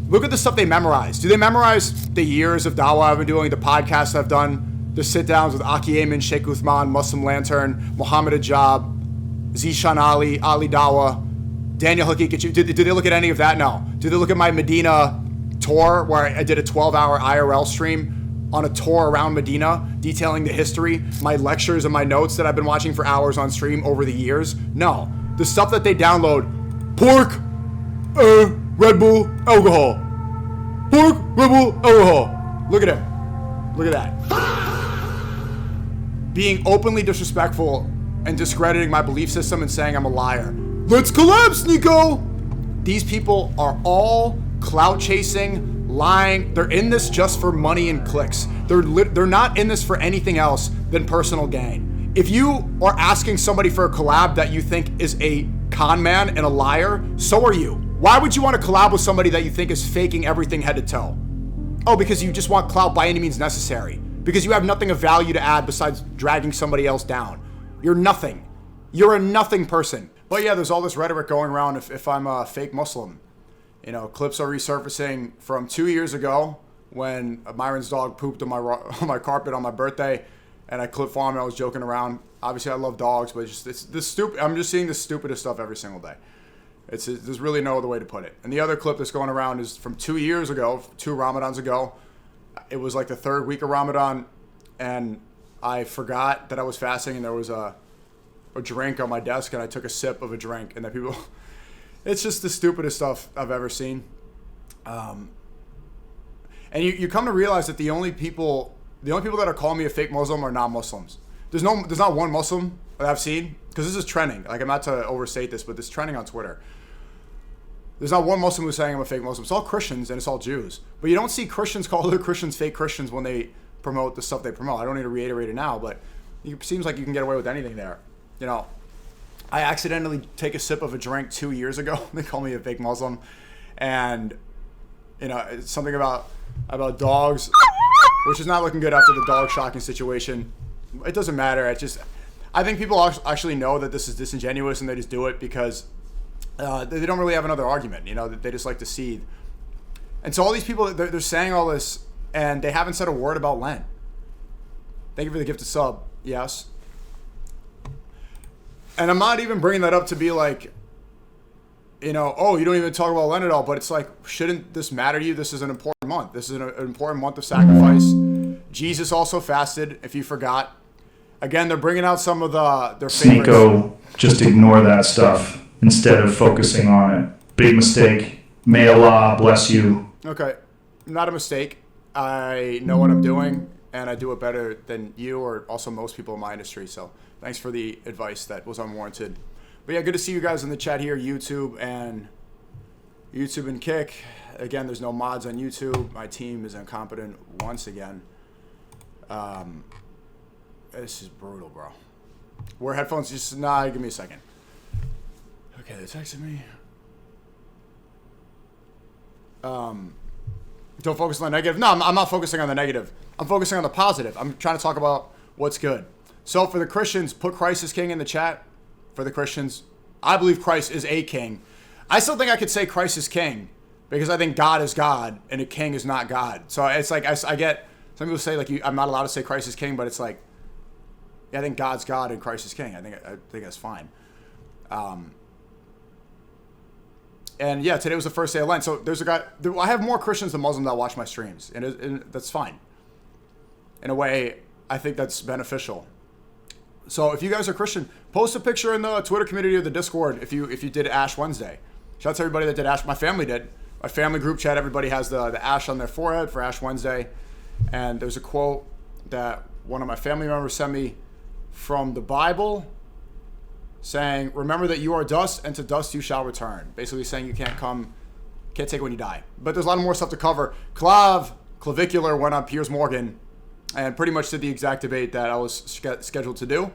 Look at the stuff they memorize. Do they memorize the years of dawah I've been doing, the podcasts I've done, the sit-downs with Aki Ayman, Sheikh Uthman, Muslim Lantern, Muhammad Ajab, Zishan Ali, Ali Dawa, Daniel Haqiqat? Did they look at any of that? No. Did they look at my Medina tour where I did a 12-hour IRL stream on a tour around Medina detailing the history, my lectures and my notes that I've been watching for hours on stream over the years? No. The stuff that they download, pork, Red Bull, alcohol. Pork, Red Bull, alcohol. Look at him. Look at that. Being openly disrespectful and discrediting my belief system and saying I'm a liar. Let's collapse, SNEAKO! These people are all clout chasing, lying. They're in this just for money and clicks. They're not in this for anything else than personal gain. If you are asking somebody for a collab that you think is a con man and a liar, so are you. Why would you want to collab with somebody that you think is faking everything head to toe? Oh, because you just want clout by any means necessary. Because you have nothing of value to add besides dragging somebody else down. You're nothing. You're a nothing person. But yeah, there's all this rhetoric going around if I'm a fake Muslim. You know, clips are resurfacing from 2 years ago when Myron's dog pooped on my carpet on my birthday, and I clipped for him and I was joking around. Obviously, I love dogs, but it's this stupid. I'm just seeing the stupidest stuff every single day. There's really no other way to put it. And the other clip that's going around is from 2 years ago, 2 Ramadans ago. It was like the 3rd week of Ramadan, and I forgot that I was fasting, and there was a drink on my desk, and I took a sip of a drink, and that people, it's just the stupidest stuff I've ever seen. And you come to realize that the only people that are calling me a fake Muslim are non-Muslims. There's not one Muslim that I've seen, because this is trending. Like, I'm not to overstate this, but this is trending on Twitter. There's not one Muslim who's saying I'm a fake Muslim. It's all Christians and it's all Jews. But you don't see Christians call other Christians fake Christians when they promote the stuff they promote. I don't need to reiterate it now, but it seems like you can get away with anything there. You know, I accidentally take a sip of a drink 2 years ago. They call me a fake Muslim. And, you know, it's something about dogs, which is not looking good after the dog shocking situation. It doesn't matter. I think people actually know that this is disingenuous, and they just do it because they don't really have another argument. You know, they just like to seethe. And so all these people, they're saying all this, and they haven't said a word about Lent. Thank you for the gift of sub. Yes. And I'm not even bringing that up to be like, you know, oh, you don't even talk about Lent at all. But it's like, shouldn't this matter to you? This is an important month. This is an important month of sacrifice. Jesus also fasted, if you forgot. Again, they're bringing out some of their favorites. SNEAKO, just ignore that stuff instead of focusing on it. Big mistake. May Allah bless you. Okay, not a mistake. I know what I'm doing, and I do it better than you or also most people in my industry. So thanks for the advice that was unwarranted. But yeah, good to see you guys in the chat here, YouTube and Kick. Again, there's no mods on YouTube. My team is incompetent once again. This is brutal, bro. Wear headphones. Just give me a second. Okay, they texted me. Don't focus on the negative. No, I'm not focusing on the negative. I'm focusing on the positive. I'm trying to talk about what's good. So for the Christians, put Christ as king in the chat. For the Christians, I believe Christ is a king. I still think I could say Christ is king because I think God is God and a king is not God. So it's like I get some people say like I'm not allowed to say Christ is king, but it's like, yeah, I think God's God and Christ is king. I think that's fine. And yeah, today was the first day of Lent. So there's a guy. I have more Christians than Muslims that watch my streams, and that's fine. In a way, I think that's beneficial. So if you guys are Christian, post a picture in the Twitter community or the Discord if you did Ash Wednesday. Shout out to everybody that did Ash. My family did. My family group chat, everybody has the ash on their forehead for Ash Wednesday. And there's a quote that one of my family members sent me from the Bible saying, remember that you are dust and to dust you shall return. Basically saying you can't take it when you die. But there's a lot more stuff to cover. Clavicular went on Piers Morgan and pretty much did the exact debate that I was scheduled to do.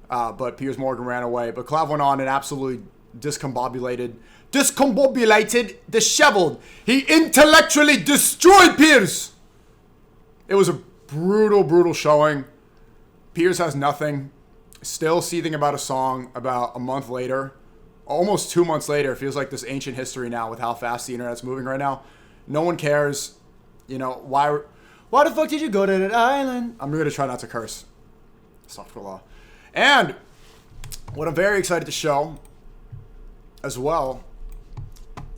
But Piers Morgan ran away. But Clav went on and absolutely discombobulated, disheveled. He intellectually destroyed Piers. It was a brutal, brutal showing. Piers has nothing. Still seething about a song about a month later. Almost 2 months later. It feels like this ancient history now with how fast the internet's moving right now. No one cares. You know, why the fuck did you go to that island? I'm going to try not to curse. Astaghfirullah. And what I'm very excited to show as well,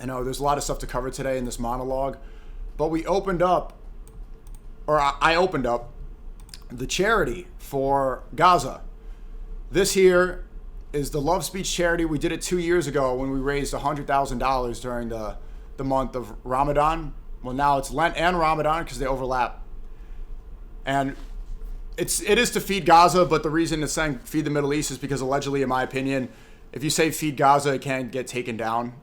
I know there's a lot of stuff to cover today in this monologue, but we opened up, or I opened up, the charity for Gaza. This here is the Love Speech charity. We did it 2 years ago when we raised $100,000 during the month of Ramadan. Well, now it's Lent and Ramadan because they overlap. And it is to feed Gaza, but the reason it's saying feed the Middle East is because allegedly, in my opinion, if you say feed Gaza, it can get taken down.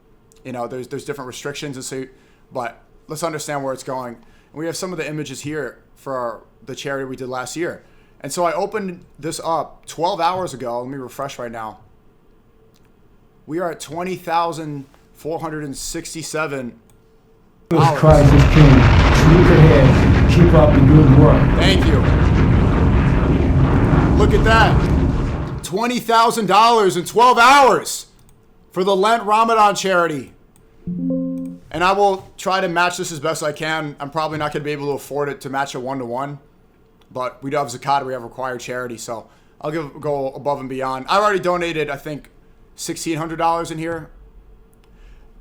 You know, there's different restrictions, and so, but let's understand where it's going. And we have some of the images here for the charity we did last year. And so I opened this up 12 hours ago. Let me refresh right now. We are at 20,467. Christ is King. Look ahead. Keep up the good work. Thank you. Look at that. $20,000 in 12 hours for the Lent Ramadan charity. And I will try to match this as best I can. I'm probably not going to be able to afford it to match it 1-to-1. But we do have zakat, we have required charity, so I'll go above and beyond. I already donated, I think, $1,600 in here.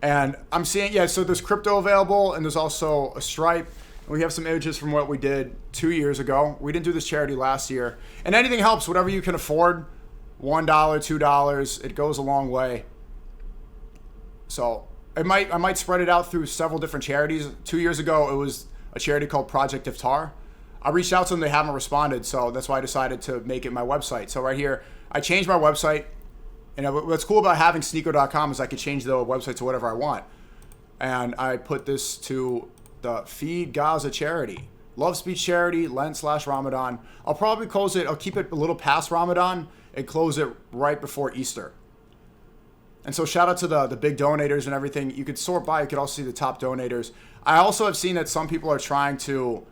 And I'm seeing, yeah, so there's crypto available, and there's also a Stripe. And we have some images from what we did 2 years ago. We didn't do this charity last year. And anything helps, whatever you can afford. $1, $2, it goes a long way. So I might spread it out through several different charities. 2 years ago, it was a charity called Project Iftar. I reached out to them, they haven't responded, so that's why I decided to make it my website. So right here, I changed my website, and what's cool about having SNEAKO.com is I can change the website to whatever I want. And I put this to the Feed Gaza charity, Love Speech charity, Lent/Ramadan. I'll probably close it, I'll keep it a little past Ramadan and close it right before Easter. And so shout out to the big donators and everything. You could sort by, you could also see the top donators. I also have seen that some people are trying to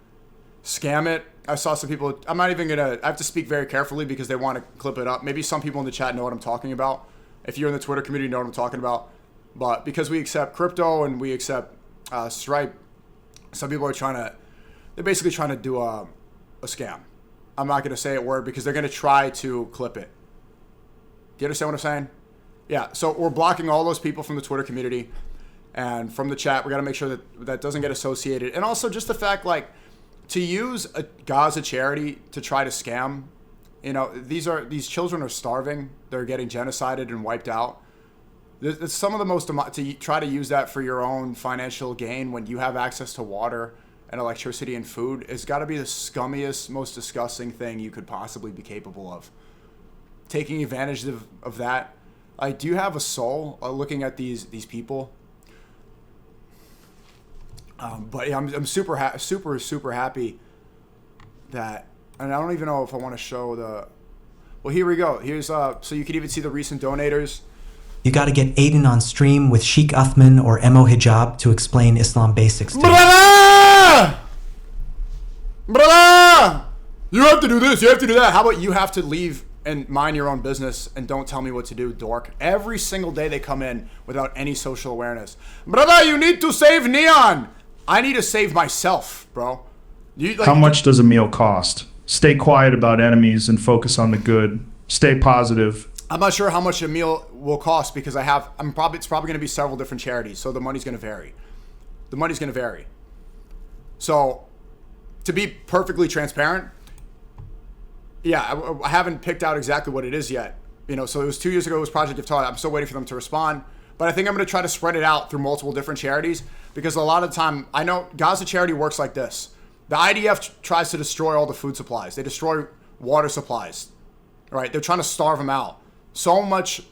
scam it. I saw some people, I'm not even gonna, I have to speak very carefully because they want to clip it up. Maybe some people in the chat know what I'm talking about. If you're in the Twitter community, you know what I'm talking about. But because we accept crypto and we accept Stripe, some people are they're basically trying to do a scam. I'm not gonna say a word because they're gonna try to clip it. Do you understand what I'm saying? Yeah, so we're blocking all those people from the Twitter community and from the chat. We gotta make sure that doesn't get associated. And also just the fact, like, to use a Gaza charity to try to scam, you know, these children are starving. They're getting genocided and wiped out. It's some of the most, to try to use that for your own financial gain when you have access to water and electricity and food, it's got to be the scummiest, most disgusting thing you could possibly be capable of. Taking advantage of that. Like, do you have a soul looking at these people? But yeah, I'm super happy that, and I don't even know if I want to show the, well, here we go. Here's, so you can even see the recent donators. You got to get Aiden on stream with Sheikh Uthman or Emo Hijab to explain Islam basics to you. Brother! You have to do this, you have to do that. How about you have to leave and mind your own business and don't tell me what to do, dork. Every single day they come in without any social awareness. Brother, you need to save Neon. I need to save myself, bro. How much does a meal cost? Stay quiet about enemies and focus on the good. Stay positive. I'm not sure how much a meal will cost because it's probably going to be several different charities, so the money's going to vary. So, to be perfectly transparent, yeah, I haven't picked out exactly what it is yet. You know, so it was 2 years ago, it was Project Iftar. I'm still waiting for them to respond. But I think I'm going to try to spread it out through multiple different charities because a lot of the time, I know Gaza charity works like this. The IDF tries to destroy all the food supplies. They destroy water supplies, right? They're trying to starve them out. So much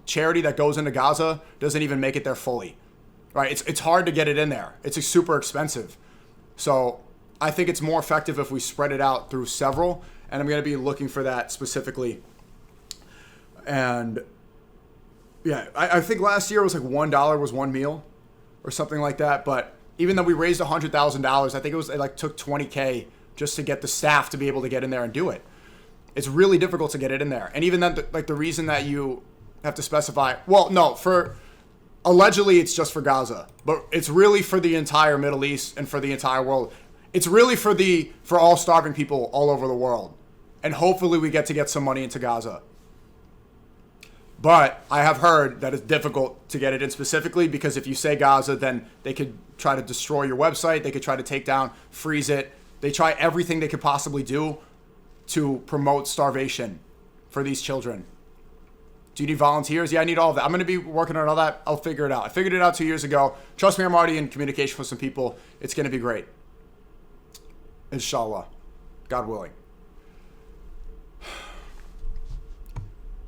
charity that goes into Gaza doesn't even make it there fully, right? It's hard to get it in there. It's super expensive. So I think it's more effective if we spread it out through several, and I'm going to be looking for that specifically. And yeah, I think last year was like $1 was one meal or something like that. But even though we raised $100,000, I think it took $20K just to get the staff to be able to get in there and do it. It's really difficult to get it in there. And even then, like the reason that you have to specify, well, no, for allegedly it's just for Gaza, but it's really for the entire Middle East and for the entire world. It's really for all starving people all over the world. And hopefully we get some money into Gaza. But I have heard that it's difficult to get it in specifically because if you say Gaza, then they could try to destroy your website. They could try to take down, freeze it. They try everything they could possibly do to promote starvation for these children. Do you need volunteers? Yeah, I need all of that. I'm going to be working on all that. I'll figure it out. I figured it out 2 years ago. Trust me, I'm already in communication with some people. It's going to be great. Inshallah. God willing.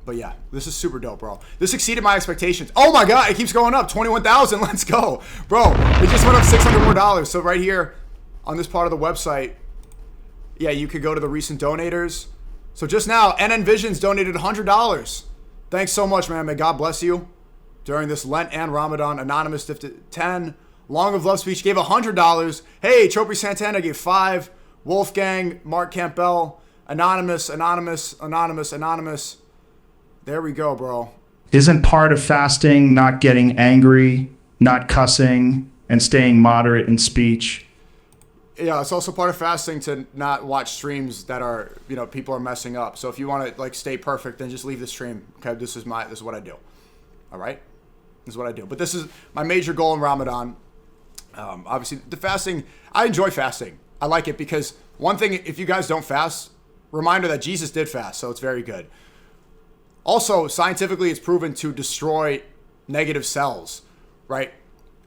But yeah, this is super dope, bro. This exceeded my expectations. Oh my God, it keeps going up. 21,000, let's go. Bro, it just went up $600 more. So right here on this part of the website, yeah, you could go to the recent donators. So just now, NN Visions donated $100. Thanks so much, man. May God bless you. During this Lent and Ramadan, Anonymous gifted 10. Long of Love Speech gave $100. Hey, Trophy Santana gave 5. Wolfgang, Mark Campbell, Anonymous. There we go, bro. Isn't part of fasting not getting angry, not cussing, and staying moderate in speech? Yeah, it's also part of fasting to not watch streams that are, people are messing up. So if you want to stay perfect, then just leave the stream. Okay, this is what I do. All right, this is what I do. But this is my major goal in Ramadan. Obviously, the fasting. I enjoy fasting. I like it because one thing, if you guys don't fast, reminder that Jesus did fast, so it's very good. Also, scientifically, it's proven to destroy negative cells, right?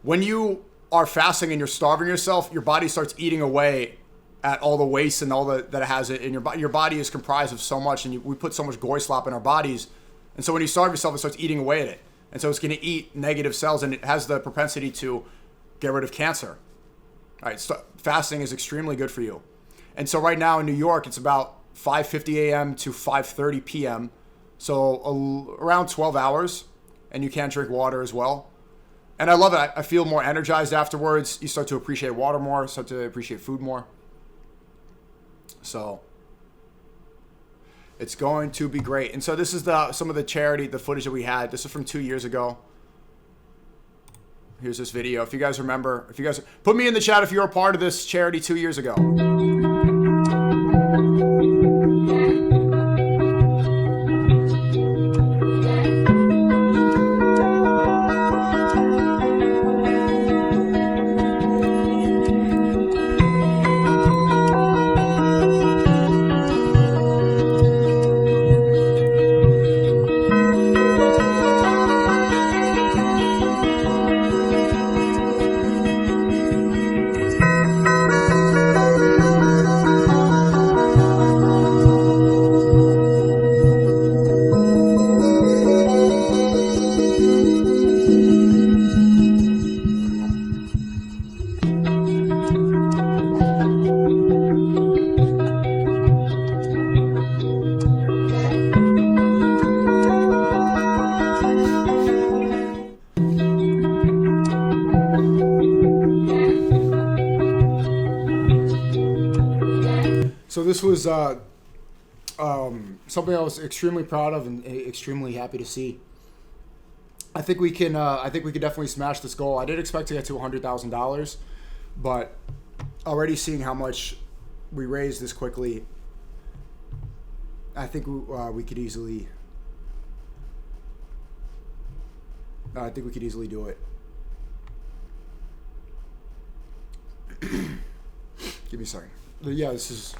When you are fasting and you're starving yourself, your body starts eating away at all the waste and all that it has in your body. Your body is comprised of so much, and we put so much goy slop in our bodies. And so when you starve yourself, it starts eating away at it. And so it's going to eat negative cells, and it has the propensity to get rid of cancer. All right, so fasting is extremely good for you. And so right now in New York, it's about 5:50 a.m. to 5:30 p.m., so around 12 hours, and you can drink water as well. And I love it. I feel more energized afterwards. You start to appreciate water more, start to appreciate food more. So it's going to be great. And so this is some of the footage that we had. This is from 2 years ago. Here's this video. If you guys remember, put me in the chat if you're a part of this charity 2 years ago. So this was something I was extremely proud of and extremely happy to see. I think we can definitely smash this goal. I did expect to get to $100,000, but already seeing how much we raised this quickly, I think we could easily. I think we could easily do it. Give me a second. Yeah, this is.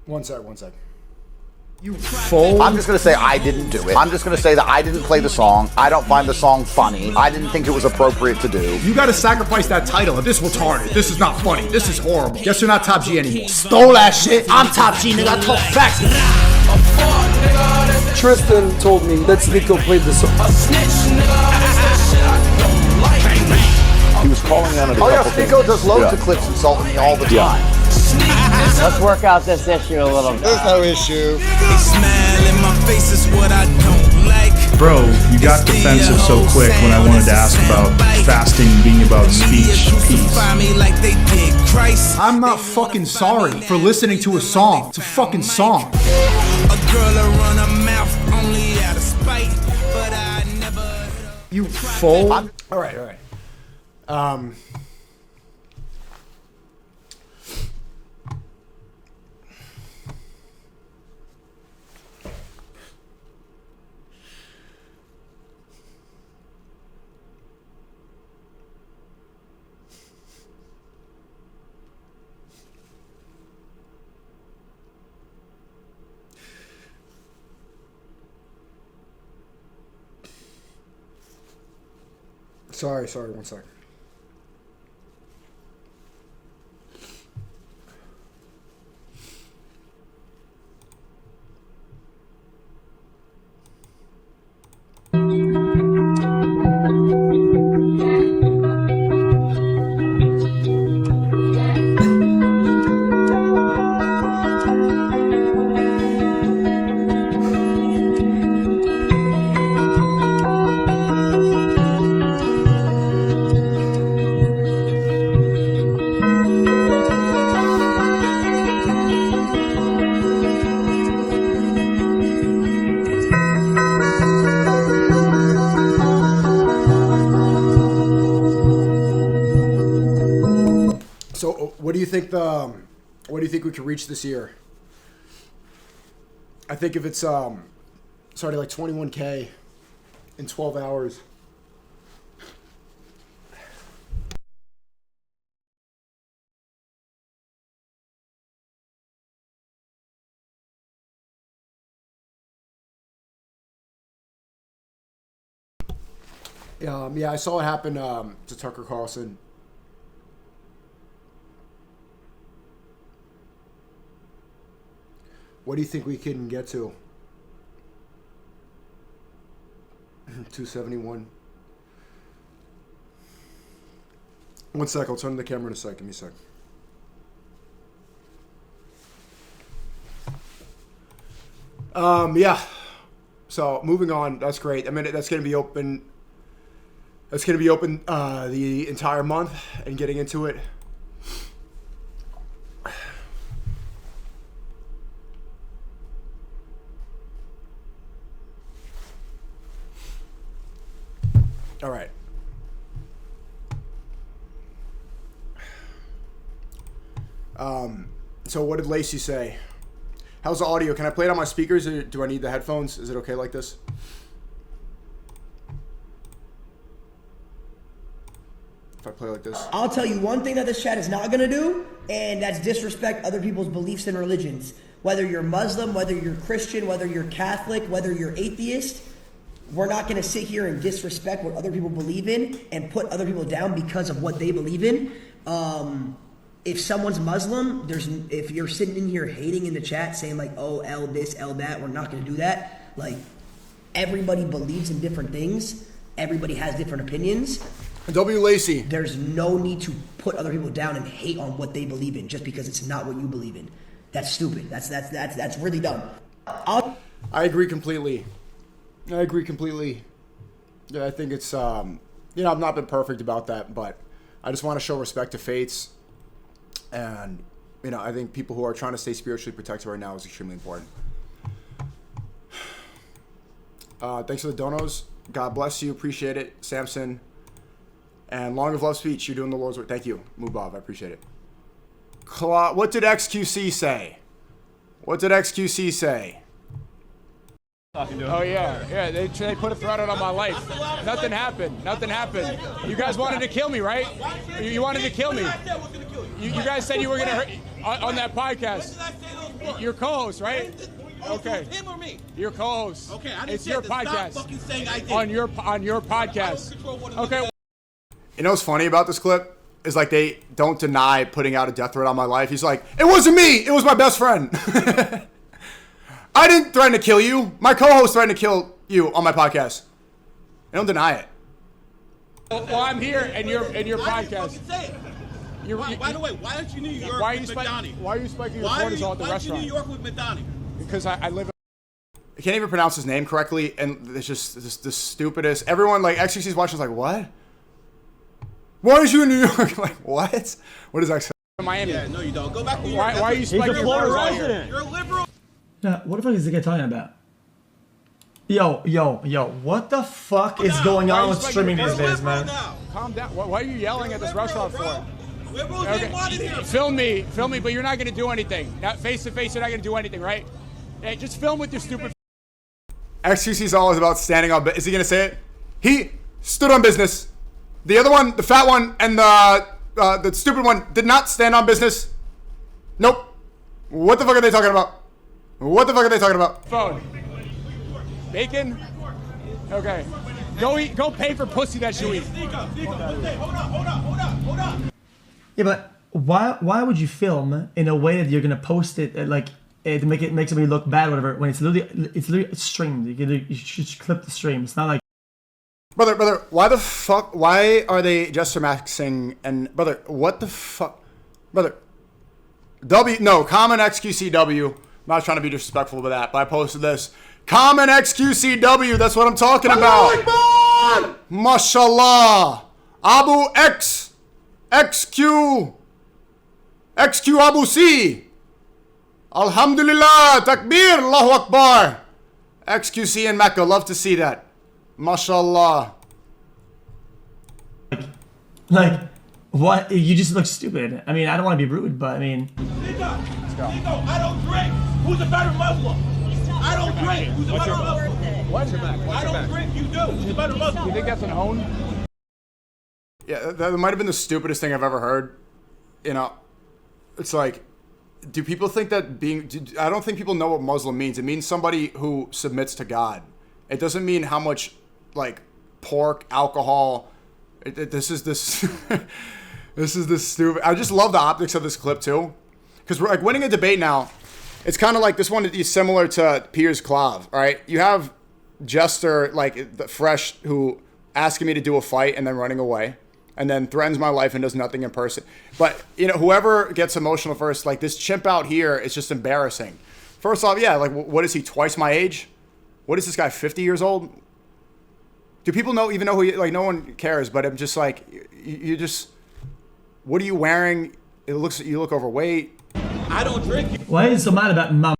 One sec. You full. I'm just going to say I didn't do it. I'm just going to say that I didn't play the song. I don't find the song funny. I didn't think it was appropriate to do. You got to sacrifice that title. This retarded. This is not funny. This is horrible. Guess you're not top G anymore. Stole that shit. I'm top G, nigga. I talk facts. Tristan told me that SNEAKO played the song. He was calling on it. Oh yeah, SNEAKO does loads of clips insulting me all the time. Let's work out this issue a little bit. There's no issue. They smile in my face is what I don't like. bro, you got defensive so quick when I wanted to ask about fasting being about speech peace. I'm not fucking sorry for listening to a song. It's a fucking song. You fool. All right. Sorry, 1 second. So, what do you think we could reach this year? I think if it's like 21K in 12 hours. Yeah, I saw it happen to Tucker Carlson. What do you think we can get to? 271. 1 sec, I'll turn the camera in a sec. Give me a sec. Yeah. So moving on, that's great. I mean, that's going to be open. That's going to be open the entire month and getting into it. All right. So what did Lacey say? How's the audio? Can I play it on my speakers, or do I need the headphones? Is it okay like this? If I play like this? I'll tell you one thing that this chat is not gonna do, and that's disrespect other people's beliefs and religions. Whether you're Muslim, whether you're Christian, whether you're Catholic, whether you're atheist, we're not going to sit here and disrespect what other people believe in and put other people down because of what they believe in. If someone's Muslim, if you're sitting in here hating in the chat saying like, oh, L this, L that, we're not going to do that. Like, everybody believes in different things. Everybody has different opinions. W. Lacey. There's no need to put other people down and hate on what they believe in just because it's not what you believe in. That's stupid. That's really dumb. I agree completely. Yeah, I think it's, I've not been perfect about that, but I just want to show respect to faiths. And, I think people who are trying to stay spiritually protected right now is extremely important. Thanks for the donos. God bless you. Appreciate it. Samson. And long of love speech. You're doing the Lord's work. Thank you. Mubov. I appreciate it. What did XQC say? Oh yeah, they put a threat out on my life. Nothing happened. You guys wanted to kill me, right? You wanted to kill me. You guys said you were gonna hurt on that podcast. Your co-host, right? Okay. Him or me? Your co-host. Okay, I didn't it's your podcast. Stop fucking saying I did. On your podcast. Okay. You know what's funny about this clip is like they don't deny putting out a death threat on my life. He's like, it wasn't me. It was my best friend. I didn't threaten to kill you. My co-host threatened to kill you on my podcast. I don't deny it. Well, I'm here and your podcast. By the way, why aren't you in New York with Madani? Why are you spiking your cortisol at the restaurant? Why aren't you in New York with Madani? Because I live. I can't even pronounce his name correctly, and it's just the stupidest. Everyone, like, XQC's watching is like, what? Why is you in New York? Like, what? What is that? Miami. Yeah, no, you don't. Go back to New York. Why are you spiking your Florida resident? You're a liberal. Yeah, what the fuck is this guy talking about? Yo, what the fuck is going on with streaming these days, man? Calm down. Why are you yelling at this restaurant for? Liberals ain't wanted here. Film me, but you're not going to do anything. Now, face to face, you're not going to do anything, right? Hey, just film with your stupid... XQC's always about standing on... Is he going to say it? He stood on business. The other one, the fat one, and the stupid one did not stand on business. Nope. What the fuck are they talking about? What the fuck are they talking about? Phone. Bacon? Okay. Go eat. Go pay for pussy that you eat. Hold on. Yeah, but why would you film in a way that you're gonna post it to make somebody look bad or whatever when it's literally streamed? You should clip the stream. It's not like... Brother, why the fuck? Why are they gesture maxing? And brother, what the fuck? Brother, common XQCW. I'm not trying to be disrespectful with that, but I posted this. Common XQCW, that's what I'm talking about. Mashallah. Abu X. XQ Abu C. Alhamdulillah. Takbir. Allahu Akbar. XQC in Mecca. Love to see that. Mashallah. Like, what? You just look stupid. I mean, I don't want to be rude, but I mean... Nico, I don't drink. Who's a better Muslim? I don't drink. Who's a better Muslim? Watch your back. I don't drink. You do. Who's a better Muslim? You think that's an own? Yeah, that might have been the stupidest thing I've ever heard. You know, it's like, do people think that I don't think people know what Muslim means. It means somebody who submits to God. It doesn't mean how much, like, pork, alcohol. This is this stupid. I just love the optics of this clip too, because we're like winning a debate now. It's kind of like this one is similar to Piers Clav, right? You have Jester, like the Fresh, who asking me to do a fight and then running away, and then threatens my life and does nothing in person. But you know, whoever gets emotional first, like this chimp out here, is just embarrassing. First off, yeah, like what is he, twice my age? What is this guy, 50 years old? Do people even know who he, like, no one cares, but I'm just like, you just, what are you wearing? You look overweight. I don't drink. Why is so mad about mom?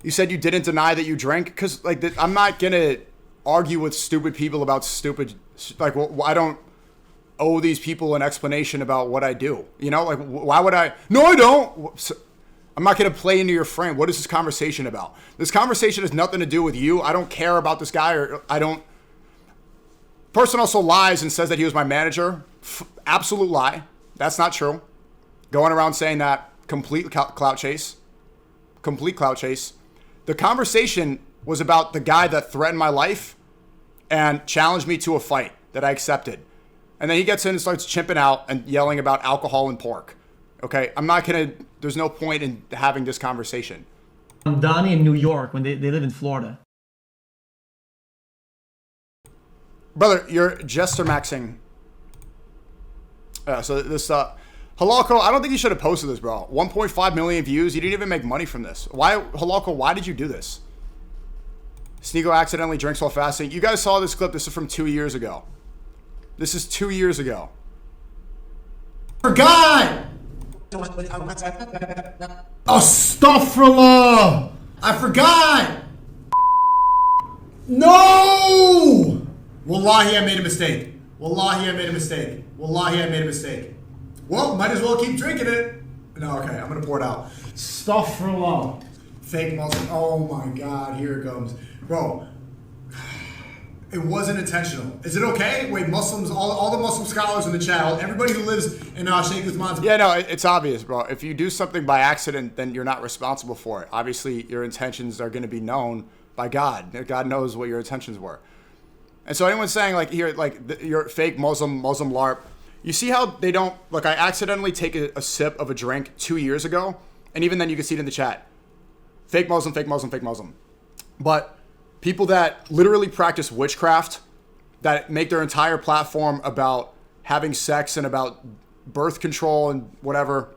You said you didn't deny that you drank? Because, like, I'm not going to argue with stupid people about stupid, like, well, I don't owe these people an explanation about what I do. You know, like, why would I? No, I don't. I'm not going to play into your frame. What is this conversation about? This conversation has nothing to do with you. I don't care about this guy, or I don't. Person also lies and says that he was my manager. Absolute lie. That's not true. Going around saying that. Complete clout chase. Complete clout chase. The conversation was about the guy that threatened my life and challenged me to a fight that I accepted. And then he gets in and starts chimping out and yelling about alcohol and pork. Okay, I'm not going to, there's no point in having this conversation. Donnie in New York when they live in Florida. Brother, you're jester maxing. So this, Halalko, I don't think you should have posted this, bro. 1.5 million views. You didn't even make money from this. Why, Halalko, why did you do this? SNEAKO accidentally drinks while fasting. You guys saw this clip. This is from 2 years ago. This is 2 years ago. Forgot! Astaghfirullah! I forgot! No! Wallahi, I made a mistake. Wallahi, I made a mistake. Wallahi, I made a mistake. Well, might as well keep drinking it. No, okay, I'm gonna pour it out. Astaghfirullah. Fake Muslim. Oh my God, here it comes. Bro, it wasn't intentional. Is it okay? Wait, Muslims, all the Muslim scholars in the chat, everybody who lives in Sheikh Usman's... Yeah, no, it's obvious, bro. If you do something by accident, then you're not responsible for it. Obviously, your intentions are gonna be known by God. God knows what your intentions were. And so anyone saying, like, here, like, you're fake Muslim LARP, you see how they don't, like, I accidentally take a sip of a drink 2 years ago, and even then you can see it in the chat. Fake Muslim, fake Muslim, fake Muslim. But people that literally practice witchcraft, that make their entire platform about having sex and about birth control and whatever,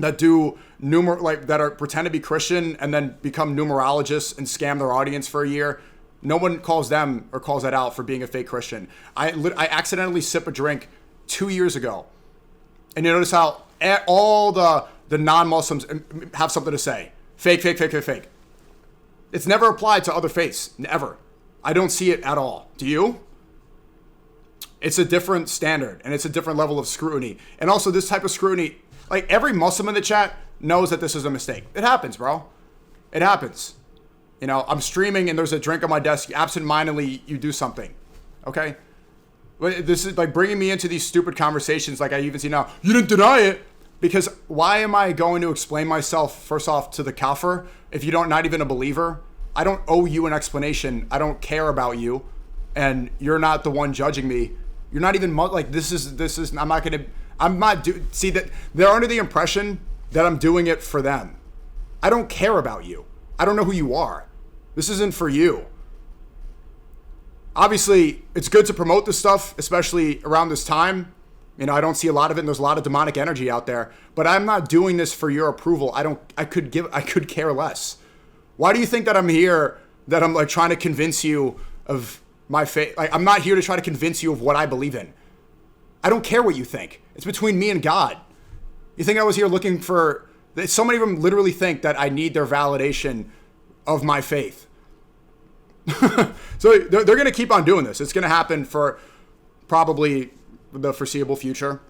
that do that are pretend to be Christian and then become numerologists and scam their audience for a year. No one calls them or calls that out for being a fake Christian. I accidentally sipped a drink 2 years ago, and you notice how all the non-Muslims have something to say. Fake, fake, fake, fake, fake. It's never applied to other faiths. Never. I don't see it at all. Do you? It's a different standard, and it's a different level of scrutiny. And also, this type of scrutiny, like every Muslim in the chat knows that this is a mistake. It happens, bro. It happens. You know, I'm streaming and there's a drink on my desk. Absent-mindedly, you do something. Okay? This is like bringing me into these stupid conversations like I even see now. You didn't deny it. Because why am I going to explain myself, first off, to the kafir if you're not even a believer? I don't owe you an explanation. I don't care about you. And you're not the one judging me. You're not even, like, this is, see that they're under the impression that I'm doing it for them. I don't care about you. I don't know who you are. This isn't for you. Obviously, it's good to promote this stuff, especially around this time. You know, I don't see a lot of it, and there's a lot of demonic energy out there. But I'm not doing this for your approval. I could care less. Why do you think that I'm here, that I'm like trying to convince you of my faith? Like, I'm not here to try to convince you of what I believe in. I don't care what you think. It's between me and God. You think I was here looking for... So many of them literally think that I need their validation of my faith. So they're going to keep on doing this. It's going to happen for probably the foreseeable future.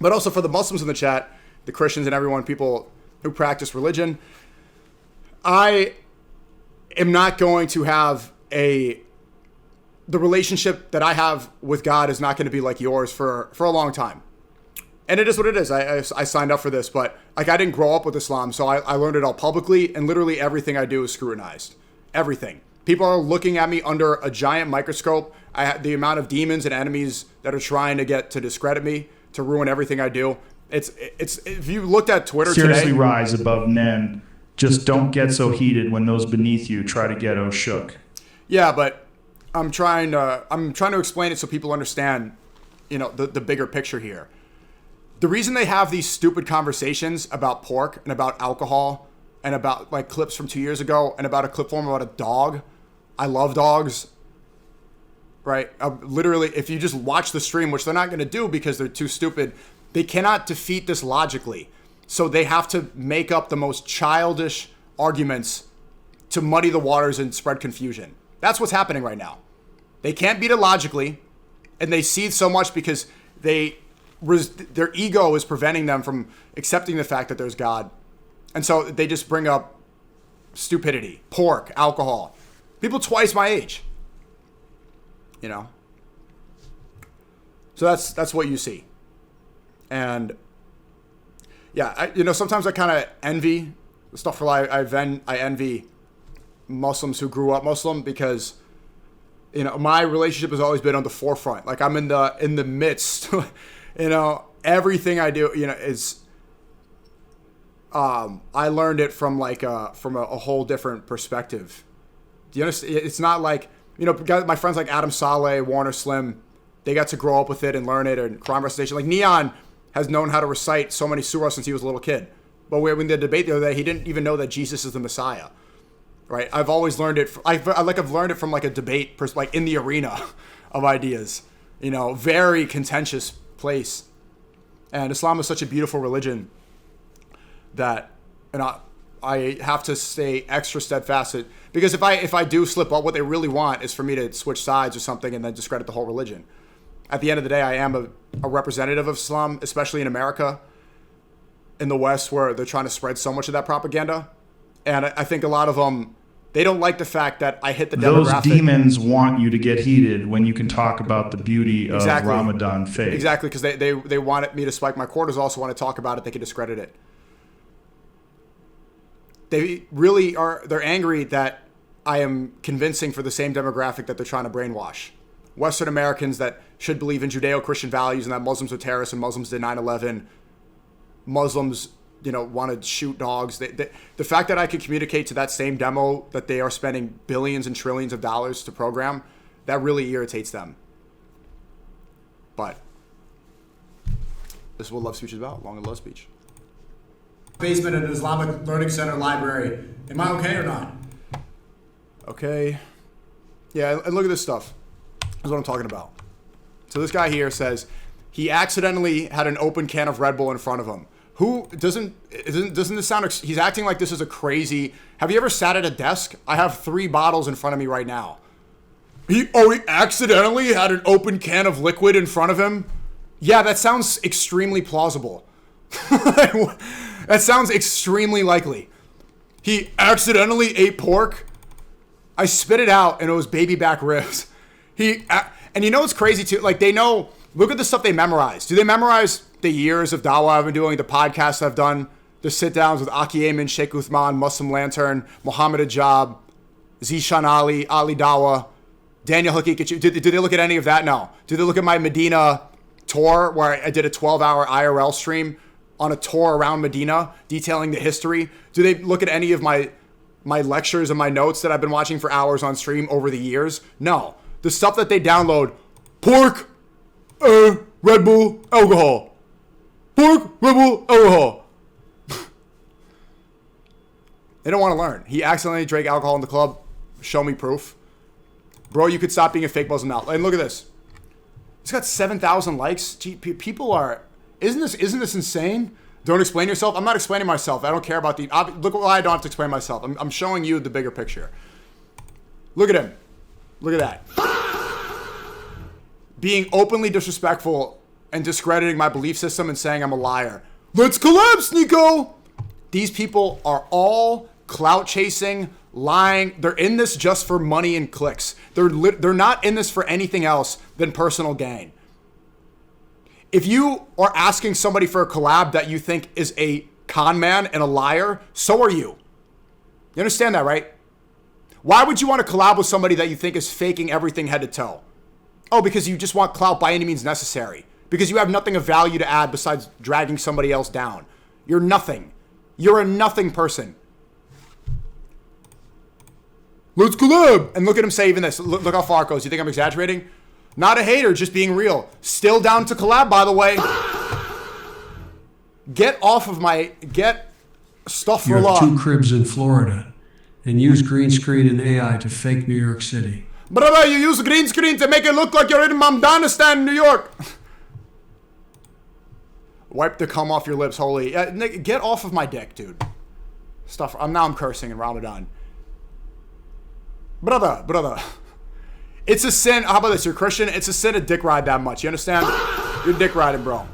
But also for the Muslims in the chat, the Christians and everyone, people who practice religion, I am not going to have the relationship that I have with God is not going to be like yours for a long time. And it is what it is. I signed up for this, but like I didn't grow up with Islam, so I learned it all publicly, and literally everything I do is scrutinized. Everything. People are looking at me under a giant microscope. The amount of demons and enemies that are trying to get to discredit me, to ruin everything I do. It's if you looked at Twitter seriously today, rise above Nen. Just don't get so heated when those beneath you try to get shook. Yeah, but I'm trying to explain it so people understand, you know, the bigger picture here. The reason they have these stupid conversations about pork and about alcohol and about like clips from 2 years ago and about a clip form about a dog. I love dogs. Right? Literally, if you just watch the stream, which they're not going to do because they're too stupid, they cannot defeat this logically. So they have to make up the most childish arguments to muddy the waters and spread confusion. That's what's happening right now. They can't beat it logically, and they seethe so much because their ego is preventing them from accepting the fact that there's God. And so they just bring up stupidity, pork, alcohol. People twice my age. You know? So that's what you see. And yeah, sometimes I kind of envy stuff for I envy Muslims who grew up Muslim because, you know, my relationship has always been on the forefront. Like I'm in the midst. You know, everything I do, you know, is I learned it from from a whole different perspective. Do you understand? It's not like, you know, my friends like Adam Saleh, Warner Slim, they got to grow up with it and learn it, and crime recitation. Like Neon has known how to recite so many surahs since he was a little kid. But when the debate the other day, he didn't even know that Jesus is the Messiah. Right? I've always learned it. I've learned it from like a debate, like in the arena of ideas. You know, very contentious place. And Islam is such a beautiful religion that, and I have to stay extra steadfast. Because if I do slip up, what they really want is for me to switch sides or something and then discredit the whole religion. At the end of the day, I am a representative of Islam, especially in America, in the West, where they're trying to spread so much of that propaganda. And I think a lot of them, they don't like the fact that I hit the demographic. Those demons want you to get heated when you can talk about the beauty of Ramadan faith. Exactly, because they want me to spike my cortisol, so want to talk about it, they can discredit it. They really are, they're angry that I am convincing for the same demographic that they're trying to brainwash. Western Americans that should believe in Judeo-Christian values and that Muslims are terrorists and Muslims did 9/11. Muslims, you know, want to shoot dogs. The fact that I could communicate to that same demo that they are spending billions and trillions of dollars to program, that really irritates them. But this is what love speech is about, long and low speech. basement at an Islamic Learning Center library. Am I okay or not? Okay. Yeah, and look at this stuff. This is what I'm talking about. So this guy here says he accidentally had an open can of Red Bull in front of him. Who doesn't this sound, he's acting like this is a crazy, have you ever sat at a desk? I have 3 bottles in front of me right now. He accidentally had an open can of liquid in front of him? Yeah, that sounds extremely plausible. That sounds extremely likely. He accidentally ate pork. I spit it out and it was baby back ribs. And you know what's crazy too? Like they know, look at the stuff they memorize. Do they memorize the years of dawah I've been doing, the podcasts I've done, the sit downs with Aki Ayman, Sheikh Uthman, Muslim Lantern, Muhammad Ajab, Zishan Ali, Ali Dawa, Daniel Haqiqat. Did they look at any of that? No. Did they look at my Medina tour where I did a 12-hour IRL stream on a tour around Medina detailing the history? Do they look at any of my lectures and my notes that I've been watching for hours on stream over the years? No. The stuff that they download, pork, Red Bull, alcohol. Pork, Red Bull, alcohol. They don't want to learn. He accidentally drank alcohol in the club. Show me proof. Bro, you could stop being a fake Muslim now. And look at this. It's got 7,000 likes. Gee, people are... Isn't this insane? Don't explain yourself. I'm not explaining myself. I don't care about the... Look why I don't have to explain myself. I'm showing you the bigger picture. Look at him. Look at that. Being openly disrespectful and discrediting my belief system and saying I'm a liar. Let's collab, SNEAKO! These people are all clout chasing, lying. They're in this just for money and clicks. They're not in this for anything else than personal gain. If you are asking somebody for a collab that you think is a con man and a liar, so are you. You understand that, right? Why would you want to collab with somebody that you think is faking everything head to toe? Oh, because you just want clout by any means necessary. Because you have nothing of value to add besides dragging somebody else down. You're nothing. You're a nothing person. Let's collab. And look at him say even this. Look how far it goes. You think I'm exaggerating? Not a hater, just being real. Still down to collab, by the way. Get off of my... Get stuff for law. You have 2 cribs in Florida and use green screen and AI to fake New York City. Brother, you use green screen to make it look like you're in Mamdanistan, New York. Wipe the cum off your lips, holy. Get off of my dick, dude. Stuff. I'm cursing in Ramadan. Brother. It's a sin. How about this? You're Christian. It's a sin to dick ride that much. You understand? You're dick riding, bro.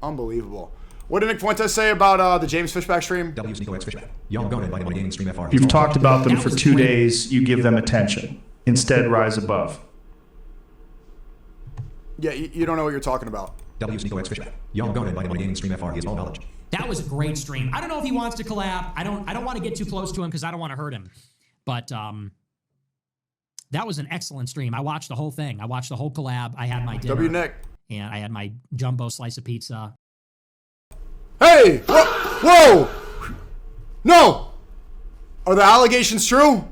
Unbelievable. What did Nick Fuentes say about the James Fishback stream? SNEAKO X Fishback. Y'all going by gaming stream FR. You've talked about them for 2 days. You give them attention. Instead, rise above. Yeah, you don't know what you're talking about. SNEAKO X Fishback. Y'all going by gaming stream FR. He has all knowledge. That was a great stream. I don't know if he wants to collab. I don't want to get too close to him because I don't want to hurt him. But that was an excellent stream. I watched the whole thing. I watched the whole collab. I had my dinner. W Nick. And I had my jumbo slice of pizza. Hey! Whoa! No! Are the allegations true?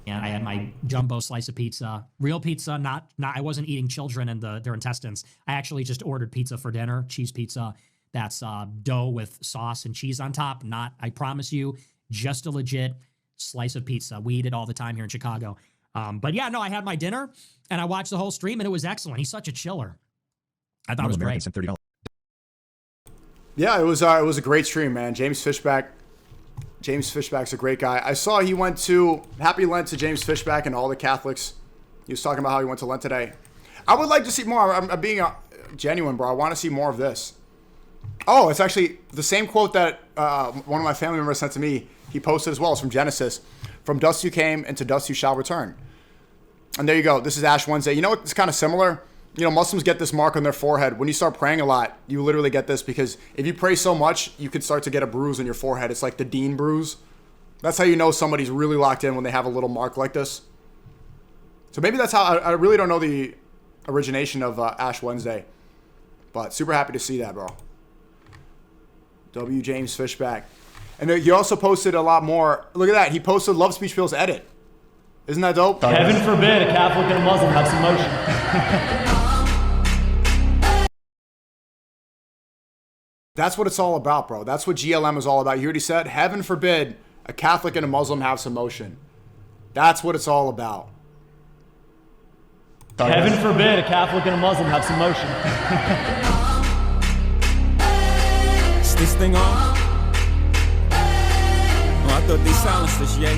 And I had my jumbo slice of pizza. Real pizza, not I wasn't eating children and their intestines. I actually just ordered pizza for dinner, cheese pizza. That's dough with sauce and cheese on top. Not, I promise you, just a legit slice of pizza. We eat it all the time here in Chicago. But yeah, no, I had my dinner and I watched the whole stream and it was excellent. He's such a chiller. I thought it was great. $30. Yeah, it was a great stream, man. James Fishback's a great guy. I saw he went to Happy Lent to James Fishback and all the Catholics. He was talking about how he went to Lent today. I would like to see more. I'm being genuine, bro. I want to see more of this. Oh, it's actually the same quote that one of my family members sent to me. He posted as well. It's from Genesis. From dust you came, and to dust you shall return. And there you go. This is Ash Wednesday. You know what? It's kind of similar. You know, Muslims get this mark on their forehead. When you start praying a lot, you literally get this because if you pray so much, you could start to get a bruise on your forehead. It's like the Dean bruise. That's how you know somebody's really locked in when they have a little mark like this. So maybe that's how, I really don't know the origination of Ash Wednesday. But super happy to see that, bro. W. James Fishback. And he also posted a lot more. Look at that. He posted Love Speech Bill's edit. Isn't that dope? Heaven forbid a Catholic and a Muslim have some motion. That's what it's all about, bro. That's what GLM is all about. You already said, heaven forbid a Catholic and a Muslim have some motion. That's what it's all about. Heaven forbid a Catholic and a Muslim have some motion. Is this thing on? Oh, I thought they silenced us, yay.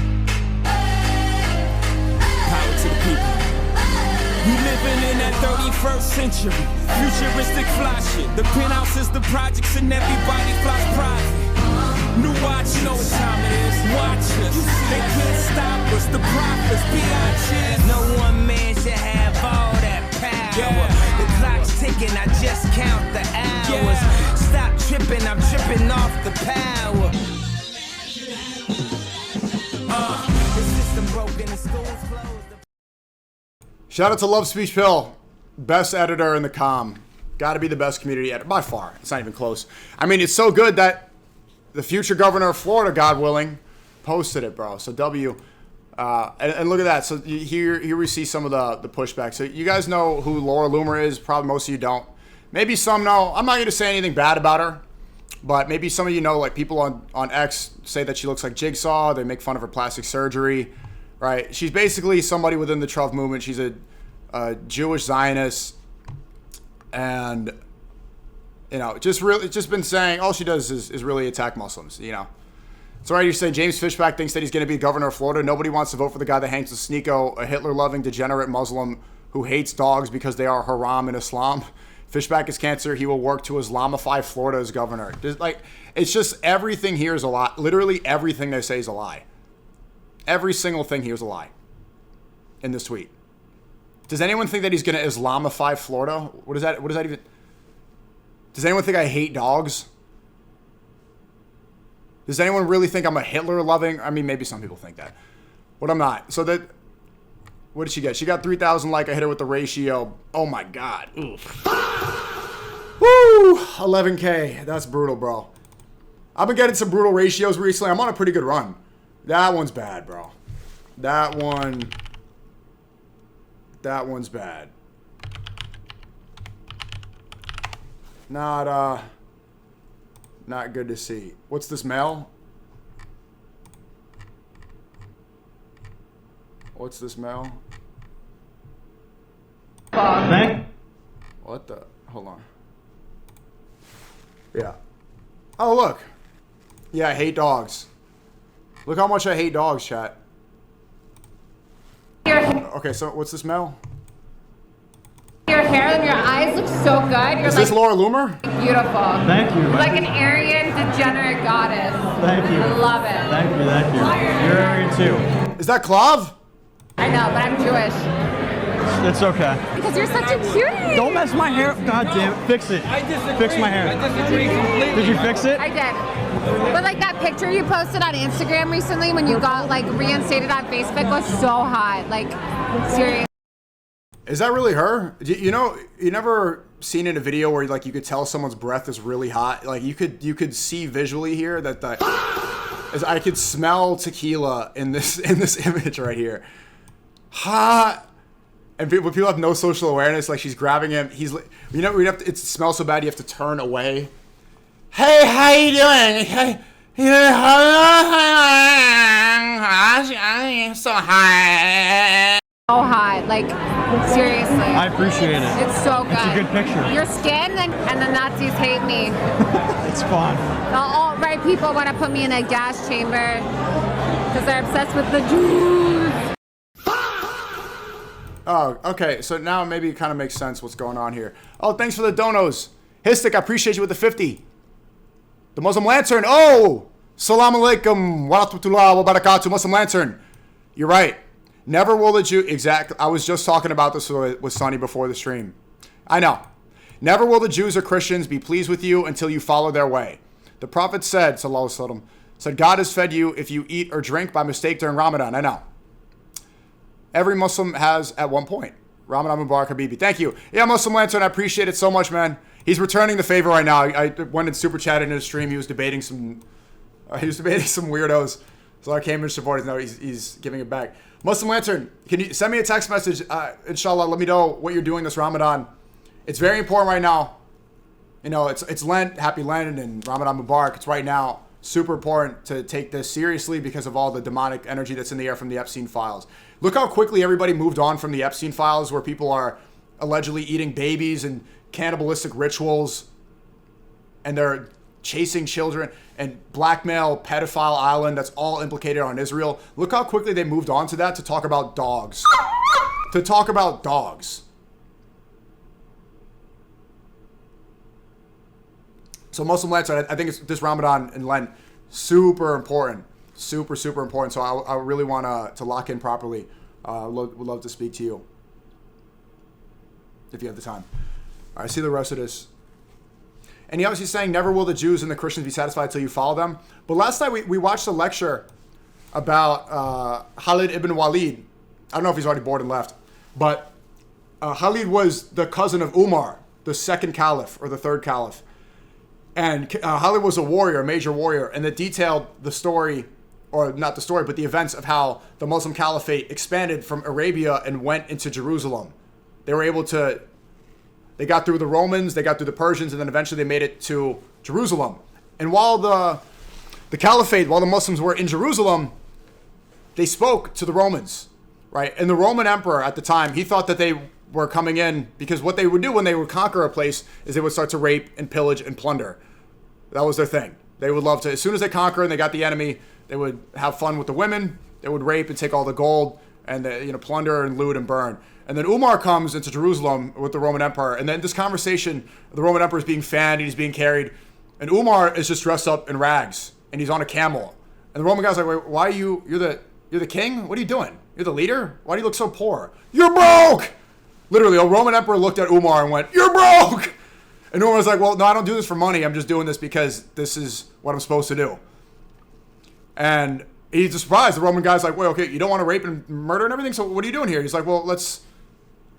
Power to the people. We living in that 31st century. Futuristic fly shit. The penthouse is the projects and everybody flies private. New watch, you know what time it is. Watch us. They can't stop us. The prophets, biatches. No one man should have all that power. Yeah. The clock's ticking, I just count the hours. Yeah. Stop tripping, I'm tripping off the power. The system broken, the school's closed. Shout out to Love Speech Pill, best editor in the comm. Got to be the best community editor by far. It's not even close. I mean, it's so good that the future governor of Florida, God willing, posted it, bro. So W, and look at that. So here we see some of the pushback. So you guys know who Laura Loomer is. Probably most of you don't. Maybe some know. I'm not going to say anything bad about her, but maybe some of you know. Like people on X say that she looks like Jigsaw. They make fun of her plastic surgery. Right? She's basically somebody within the Trump movement. She's a Jewish Zionist, and just been saying all she does is really attack Muslims. So right, you say James Fishback thinks that he's going to be governor of Florida. Nobody wants to vote for the guy that hangs with SNEAKO, a Hitler-loving degenerate Muslim who hates dogs because they are haram in Islam. Fishback is cancer. He will work to Islamify Florida as governor. It's just everything here is a lie. Literally everything they say is a lie. Every single thing here is a lie in this tweet. Does anyone think that he's going to Islamify Florida? What is that even? Does anyone think I hate dogs? Does anyone really think I'm a Hitler-loving? I mean, maybe some people think that. But I'm not. So what did she get? She got 3,000 like. I hit her with the ratio. Oh my God. Oof. Woo! 11K. That's brutal, bro. I've been getting some brutal ratios recently. I'm on a pretty good run. That one's bad, bro. That one's bad. Not good to see. What's this mail? What's this mail? What the? Hold on. Yeah. Oh, look. Yeah, I hate dogs. Look how much I hate dogs, chat. Okay, so what's this, Mel? Your hair and your eyes look so good. Is this Laura Loomer? Beautiful. Thank you. You're like an Aryan degenerate goddess. Thank you. I love it. Thank you. You're Aryan too. Is that Clav? I know, but I'm Jewish. It's okay. Because you're such a cutie. Don't mess my hair. God damn it. Fix it. Fix my hair. I disagree completely. Did you fix it? I did. But like that picture you posted on Instagram recently when you got like reinstated on Facebook was so hot. Like, seriously. Is that really her? You never seen in a video where like you could tell someone's breath is really hot. Like you could see visually here that I could smell tequila in this image right here. Hot. And people have no social awareness. Like she's grabbing him. It smells so bad you have to turn away. Hey, how you doing? Hey, so hot. So hot, like seriously. I appreciate it. It's so good. It's a good picture. Your skin and the Nazis hate me. It's fun. The alt-right people want to put me in a gas chamber because they're obsessed with the Jews. Oh, okay. So now maybe it kind of makes sense what's going on here. Oh, thanks for the donos. Histic, I appreciate you with the 50. The Muslim Lantern. Oh, salam alaikum wa rahmatullahi wa barakatuh. Muslim Lantern. You're right. Never will the Jew... Exactly. I was just talking about this with Sonny before the stream. I know. Never will the Jews or Christians be pleased with you until you follow their way. The Prophet said, sallallahu alaihi wasallam, said, God has fed you if you eat or drink by mistake during Ramadan. I know. Every Muslim has at one point. Ramadan Mubarak Habibi. Thank you. Yeah, Muslim Lantern, I appreciate it so much, man. He's returning the favor right now. I went and super chatted in his stream. He was debating some weirdos. So I came and supported. Now he's giving it back. Muslim Lantern, can you send me a text message? Inshallah, let me know what you're doing this Ramadan. It's very important right now. You know, it's Lent, Happy Lent, and Ramadan Mubarak. It's right now super important to take this seriously because of all the demonic energy that's in the air from the Epstein files. Look how quickly everybody moved on from the Epstein files, where people are allegedly eating babies and cannibalistic rituals, and they're chasing children and blackmail, pedophile island that's all implicated on Israel. Look how quickly they moved on to that to talk about dogs. To talk about dogs. So Muslim Lent, I think it's this Ramadan and Lent, super important. Super, super important. So I really want to lock in properly. Would love to speak to you if you have the time. All right, see the rest of this. And he obviously saying, never will the Jews and the Christians be satisfied until you follow them. But last night we watched a lecture about Khalid ibn Walid. I don't know if he's already bored and left. But Khalid was the cousin of Umar, the second caliph or the third caliph. And Khalid was a warrior, a major warrior. And it detailed the story, or not the story, but the events of how the Muslim caliphate expanded from Arabia and went into Jerusalem. They were able to... They got through the Romans, they got through the Persians, and then eventually they made it to Jerusalem. And while the caliphate, while the Muslims were in Jerusalem, they spoke to the Romans, right? And the Roman emperor at the time, he thought that they were coming in because what they would do when they would conquer a place is they would start to rape and pillage and plunder. That was their thing. They would love to, as soon as they conquer and they got the enemy, they would have fun with the women, they would rape and take all the gold and plunder and loot and burn. And then Umar comes into Jerusalem with the Roman Emperor. And then this conversation, the Roman Emperor is being fanned, he's being carried. And Umar is just dressed up in rags. And he's on a camel. And the Roman guy's like, wait, why are you're the king? What are you doing? You're the leader? Why do you look so poor? You're broke! Literally, a Roman Emperor looked at Umar and went, you're broke! And Umar was like, well, no, I don't do this for money. I'm just doing this because this is what I'm supposed to do. And he's just surprised. The Roman guy's like, wait, okay, you don't want to rape and murder and everything? So what are you doing here? He's like, well, let's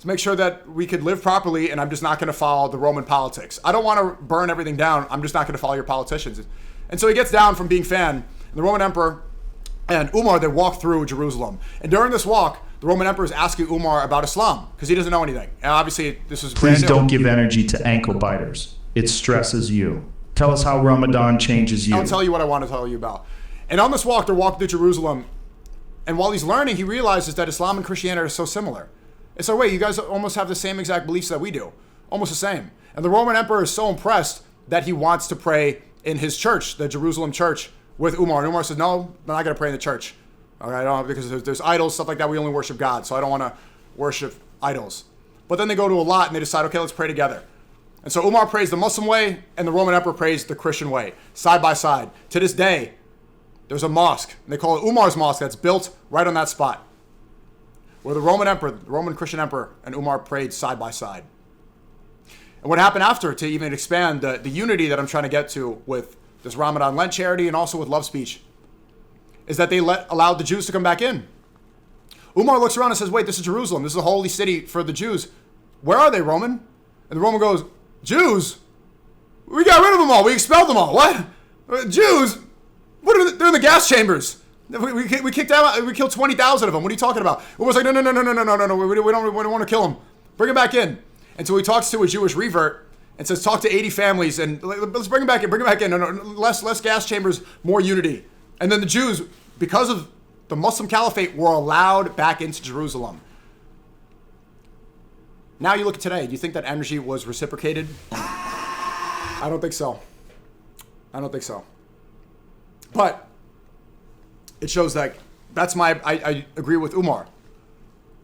make sure that we could live properly, and I'm just not going to follow the Roman politics. I don't want to burn everything down. I'm just not going to follow your politicians. And so he gets down from being fanned. And the Roman Emperor and Umar, they walk through Jerusalem. And during this walk, the Roman Emperor is asking Umar about Islam because he doesn't know anything. And obviously, this is Please don't give energy to ankle biters. It stresses you. Tell us how Ramadan changes you. I'll tell you what I want to tell you about. And on this walk, they're walking through Jerusalem. And while he's learning, he realizes that Islam and Christianity are so similar. It's like, wait, you guys almost have the same exact beliefs that we do. Almost the same. And the Roman Emperor is so impressed that he wants to pray in his church, the Jerusalem church, with Umar. And Umar says, no, I'm not going to pray in the church. Okay, I don't, because there's idols, stuff like that. We only worship God, so I don't want to worship idols. But then they go to a lot and they decide, okay, let's pray together. And so Umar prays the Muslim way and the Roman Emperor prays the Christian way, side by side. To this day, there's a mosque, and they call it Umar's Mosque, that's built right on that spot, where the Roman Emperor, the Roman Christian Emperor, and Umar prayed side by side. And what happened after, to even expand the unity that I'm trying to get to with this Ramadan Lent charity and also with Love Speech, is that they allowed the Jews to come back in. Umar looks around and says, wait, this is Jerusalem. This is a holy city for the Jews. Where are they, Roman? And the Roman goes, Jews? We got rid of them all. We expelled them all. What? Jews? What are they're in the gas chambers. We kicked out. We killed 20,000 of them. What are you talking about? Umar's like, no. We don't want to kill them. Bring them back in. And so he talks to a Jewish revert and says, talk to 80 families and let's bring them back in. Bring them back in. No, less gas chambers, more unity. And then the Jews, because of the Muslim Caliphate, were allowed back into Jerusalem. Now you look at today. Do you think that energy was reciprocated? I don't think so. But it shows that I agree with Umar.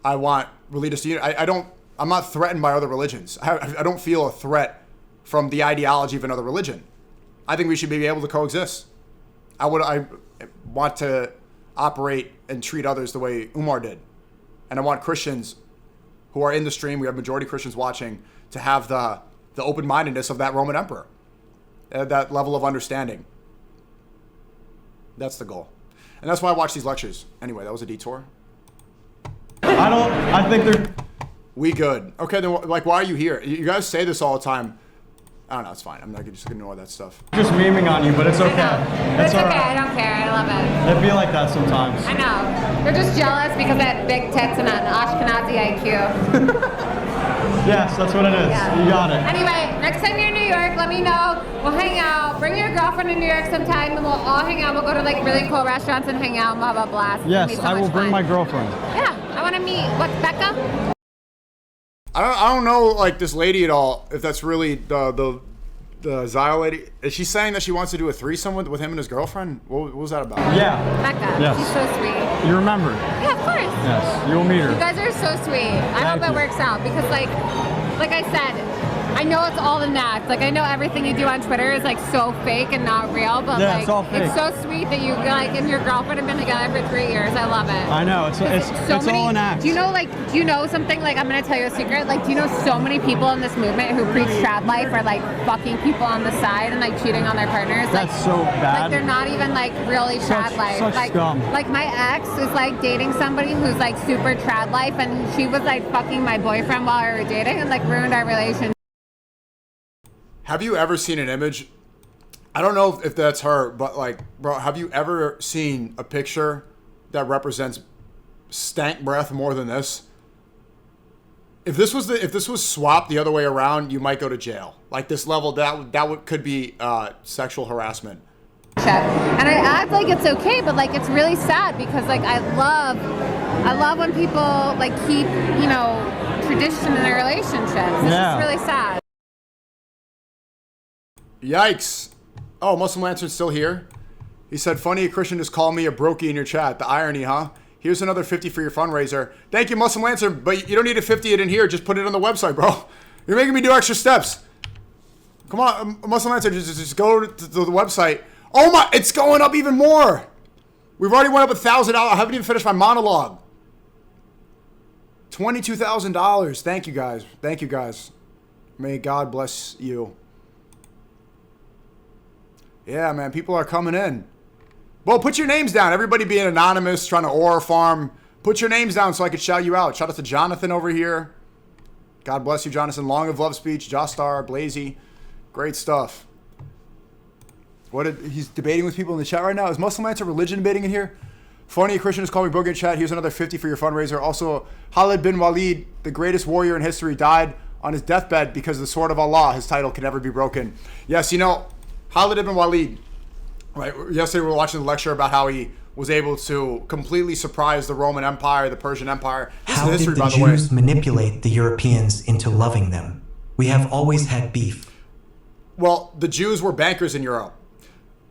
I want religious unity. I'm not threatened by other religions. I don't feel a threat from the ideology of another religion. I think we should be able to coexist. I want to operate and treat others the way Umar did. And I want Christians who are in the stream, we have majority Christians watching, to have the open-mindedness of that Roman emperor. That level of understanding. That's the goal. And that's why I watch these lectures. Anyway, that was a detour. I think they're... We good. Okay, then like, why are you here? You guys say this all the time. I don't know, it's fine. I'm not just gonna ignore that stuff. Just memeing on you, but it's okay. It's okay, I don't care. I love it. I feel like that sometimes. I know. They're just jealous because I have big tits and an Ashkenazi IQ. Yes, that's what it is. Yeah. You got it. Anyway, next time you're in New York, let me know. We'll hang out. Bring your girlfriend to New York sometime, and we'll all hang out. We'll go to like really cool restaurants and hang out, and we'll have a blast. Yes, I will bring my girlfriend. Yeah, I want to meet. What's Becca? I don't know like this lady at all. If that's really the Zyle lady. Is she saying that she wants to do a threesome with him and his girlfriend? What was that about? Yeah. Becca. Yes. She's so sweet. You remember? Yeah, of course. Yes, you'll meet her. You guys are so sweet. I hope it works out because like I said, I know it's all an act. Like I know everything you do on Twitter is like so fake and not real, but yeah, like it's all fake. it's so sweet that you like and your girlfriend have been together for 3 years. I love it. I know it's all an act. Do you know something? Like I'm gonna tell you a secret. Like do you know so many people in this movement who preach trad life are like fucking people on the side and like cheating on their partners? That's like, so bad. Like they're not even like really trad life. Such like scum. Like my ex is like dating somebody who's like super trad life, and she was like fucking my boyfriend while we were dating and like ruined our relationship. Have you ever seen an image? I don't know if that's her, but like, bro, have you ever seen a picture that represents stank breath more than this? If this was swapped the other way around, you might go to jail. Like this level, could be sexual harassment. And I act like it's okay, but like it's really sad because like I love when people like keep tradition in their relationships. It's just really sad. Yikes. Oh, Muslim Lantern's still here. He said, funny a Christian just called me a brokey in your chat. The irony, huh? Here's another 50 for your fundraiser. Thank you, Muslim Lantern, but you don't need to 50 it in here. Just put it on the website, bro. You're making me do extra steps. Come on, Muslim Lantern, just go to the website. Oh my, it's going up even more. We've already went up $1,000. I haven't even finished my monologue. $22,000. Thank you, guys. Thank you, guys. May God bless you. Yeah, man, people are coming in. Well, put your names down. Everybody being anonymous, trying to ore farm. Put your names down so I could shout you out. Shout out to Jonathan over here. God bless you, Jonathan. Long of Love Speech, Jostar, Blazy. Great stuff. He's debating with people in the chat right now. Is Muslim Answer religion debating in here? Funny, a Christian is calling me broken chat. Here's another 50 for your fundraiser. Also, Khalid bin Walid, the greatest warrior in history, died on his deathbed because of the sword of Allah. His title can never be broken. Yes, Khalid ibn Walid, right? Yesterday we were watching the lecture about how he was able to completely surprise the Roman Empire, the Persian Empire. How did the Jews manipulate the Europeans into loving them? We have always had beef. Well, the Jews were bankers in Europe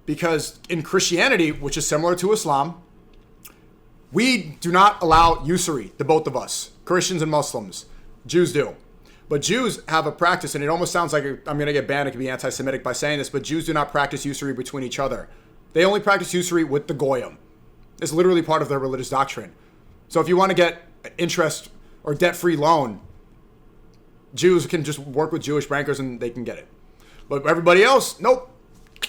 because in Christianity, which is similar to Islam, we do not allow usury, the both of us, Christians and Muslims. Jews do. But Jews have a practice, and it almost sounds like I'm going to get banned. It could be anti-Semitic by saying this, but Jews do not practice usury between each other. They only practice usury with the Goyim. It's literally part of their religious doctrine. So if you want to get interest or debt-free loan, Jews can just work with Jewish bankers and they can get it. But everybody else, nope.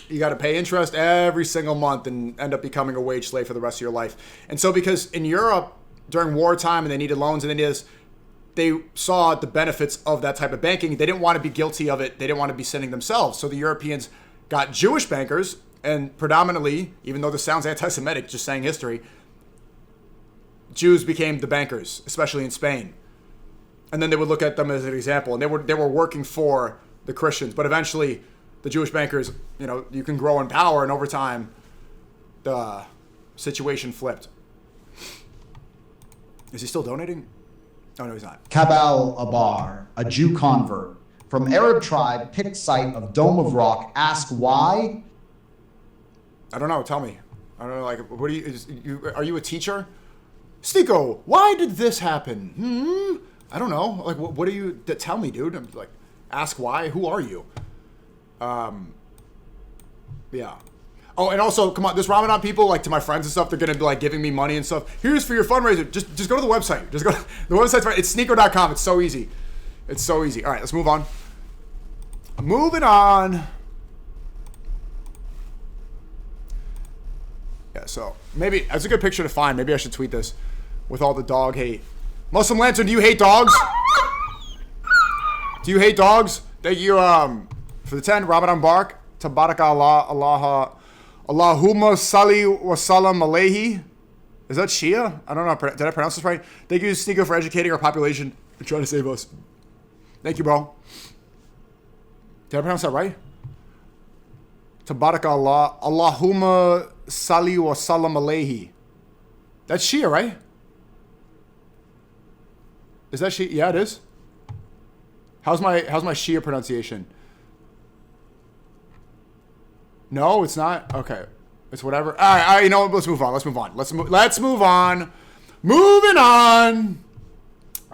You got to pay interest every single month and end up becoming a wage slave for the rest of your life. And so because in Europe, during wartime, and they needed loans and they needed this, they saw the benefits of that type of banking. They didn't want to be guilty of it. They didn't want to be sinning themselves. So the Europeans got Jewish bankers, and predominantly, even though this sounds anti-Semitic, just saying history, Jews became the bankers, especially in Spain. And then they would look at them as an example, and they were working for the Christians. But eventually, the Jewish bankers, you can grow in power, and over time, the situation flipped. Is he still donating? Oh, no, he's not. Kabal Abar, a Jew convert from Arab tribe, picked site of Dome of Rock. Ask why? I don't know. Tell me. I don't know. Like, what are you a teacher? SNEAKO, why did this happen? I don't know. Like, what are you? Tell me, dude. I'm like, ask why. Who are you? Yeah. Oh, and also, come on, this Ramadan people, like to my friends and stuff, they're gonna be like giving me money and stuff. Here's for your fundraiser. Just go to the website. Just go. The website's right. It's SNEAKO.com. It's so easy. It's so easy. All right, let's move on. Moving on. Yeah. So maybe that's a good picture to find. Maybe I should tweet this with all the dog hate. Muslim Lantern, do you hate dogs? Do you hate dogs? Thank you for the 10. Ramadan Bark. Tabarak Allah. Allahumma salli wa salam alayhi. Is that Shia? I don't know. Did I pronounce this right? Thank you, SNEAKO, for educating our population and trying to save us. Thank you, bro. Did I pronounce that right? Tabarak Allah, Allahumma salli wa salam alayhi. That's Shia, right? Is that Shia? Yeah, it is. How's my Shia pronunciation? No, it's not. Okay, it's whatever. All right. You know what? Let's move on. Let's move on. Moving on.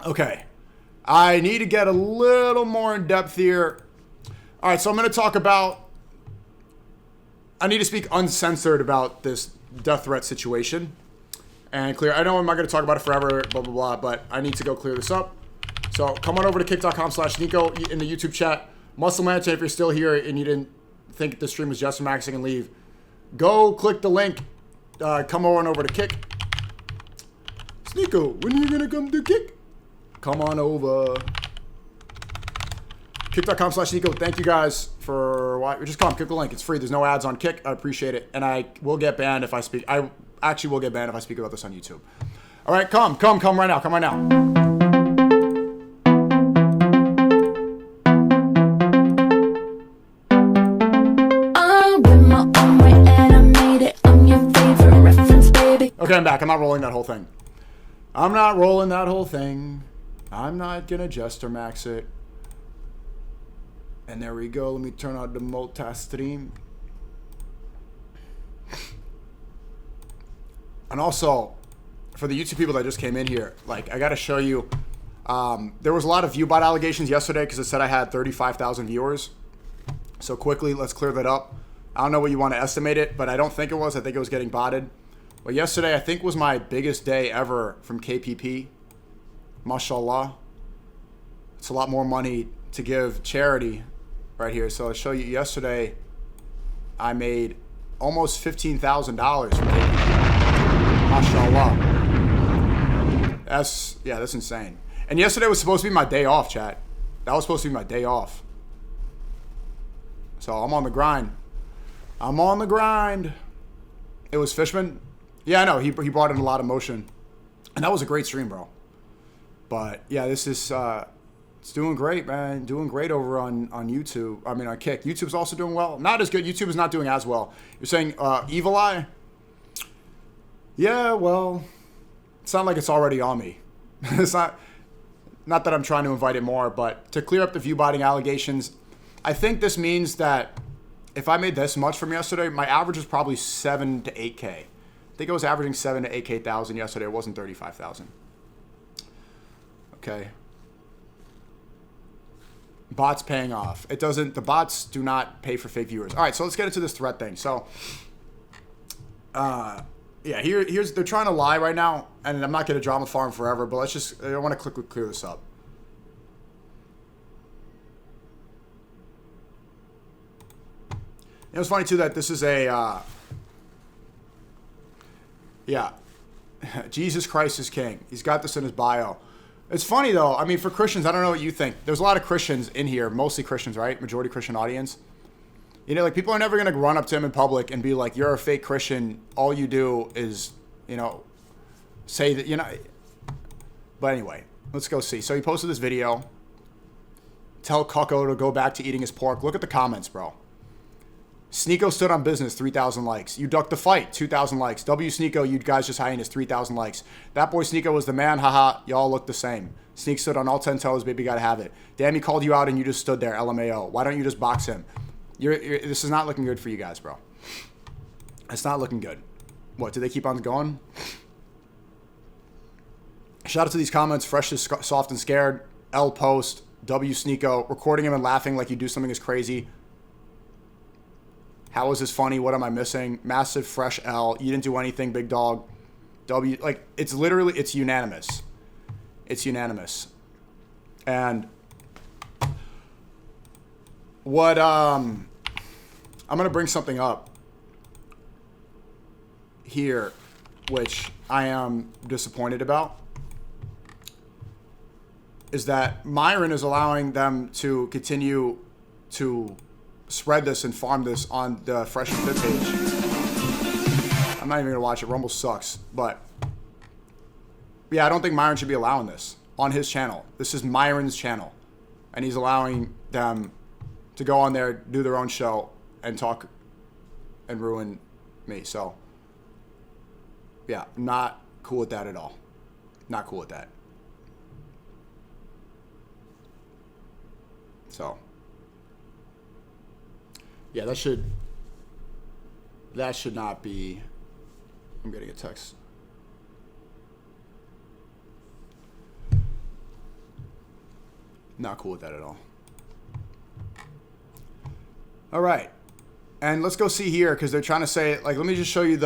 Okay, I need to get a little more in depth here. All right, so I'm going to talk about. I need to speak uncensored about this death threat situation and clear. I know I'm not going to talk about it forever, blah, blah, blah, but I need to go clear this up. So come on over to kick.com/SNEAKO in the YouTube chat. Muscle Mansion, if you're still here and you didn't think the stream was just maxing and leave, go click the link. Come on over to Kick. SNEAKO, when are you going to come to Kick? Come on over. Kick.com/SNEAKO. Thank you guys for watching. Just come, click the link. It's free. There's no ads on Kick. I appreciate it. And I will get banned if I speak. I actually will get banned if I speak about this on YouTube. All right, come right now. Come right now. Okay, I'm back. I'm not rolling that whole thing. I'm not going to jester max it. And there we go. Let me turn on the multi-stream. And also, for the YouTube people that just came in here, like, I got to show you. There was a lot of view bot allegations yesterday because it said I had 35,000 viewers. So quickly, let's clear that up. I don't know what you want to estimate it, but I don't think it was. I think it was getting botted. But yesterday, I think, was my biggest day ever from KPP. Mashallah. It's a lot more money to give charity right here. So I'll show you. Yesterday, I made almost $15,000 from KPP. Mashallah. That's insane. And yesterday was supposed to be my day off, chat. That was supposed to be my day off. So I'm on the grind. It was Fishman. Yeah, I know. He brought in a lot of motion. And that was a great stream, bro. But, yeah, this is... it's doing great, man. Doing great over on YouTube. I mean, on Kick. YouTube's also doing well. Not as good. YouTube is not doing as well. You're saying Evil Eye? Yeah, well... It's not like it's already on me. It's not that I'm trying to invite it more, but to clear up the view botting allegations, I think this means that if I made this much from yesterday, my average was probably 7 to 8K. I think I was averaging 7 to 8K thousand yesterday. It wasn't 35,000. Okay. Bots paying off. It doesn't. The bots do not pay for fake viewers. All right, so let's get into this threat thing. So, yeah, here's they're trying to lie right now, and I'm not going to drama farm forever, but let's just. I want to clear this up. It was funny too that this is a. Yeah, Jesus Christ is King. He's got this in his bio. It's funny though. I mean, for Christians, I don't know what you think. There's a lot of Christians in here, mostly Christians, right? Majority Christian audience. You know, like people are never gonna run up to him in public and be like, "You're a fake Christian. All you do is, you know, say that, you know." But anyway, let's go see. So he posted this video. Tell Cucko to go back to eating his pork. Look at the comments, bro. SNEAKO stood on business, 3,000 likes. You ducked the fight, 2,000 likes. SNEAKO, you guys just hyenas, 3,000 likes. That boy SNEAKO was the man, haha, y'all look the same. Sneak stood on all 10 toes, baby gotta have it. Damn, he called you out and you just stood there, LMAO. Why don't you just box him? This is not looking good for you guys, bro. It's not looking good. What, do they keep on going? Shout out to these comments, fresh is soft and scared. L post, SNEAKO, recording him and laughing like you do something is crazy. How is this funny? What am I missing? Massive fresh L. You didn't do anything, big dog. W. Like, it's literally, it's unanimous. It's unanimous. And what, I'm going to bring something up here, which I am disappointed about, is that Myron is allowing them to continue to spread this and farm this on the Fresh and Fit page. I'm not even gonna watch it. Rumble sucks, but yeah, I don't think Myron should be allowing this on his channel. This is Myron's channel, and he's allowing them to go on there, do their own show, and talk and ruin me. So, yeah, not cool with that at all. Not cool with that. So, yeah, that should not be. I'm getting a text. Not cool with that at all. All right. And let's go see here, because they're trying to say, like, let me just show you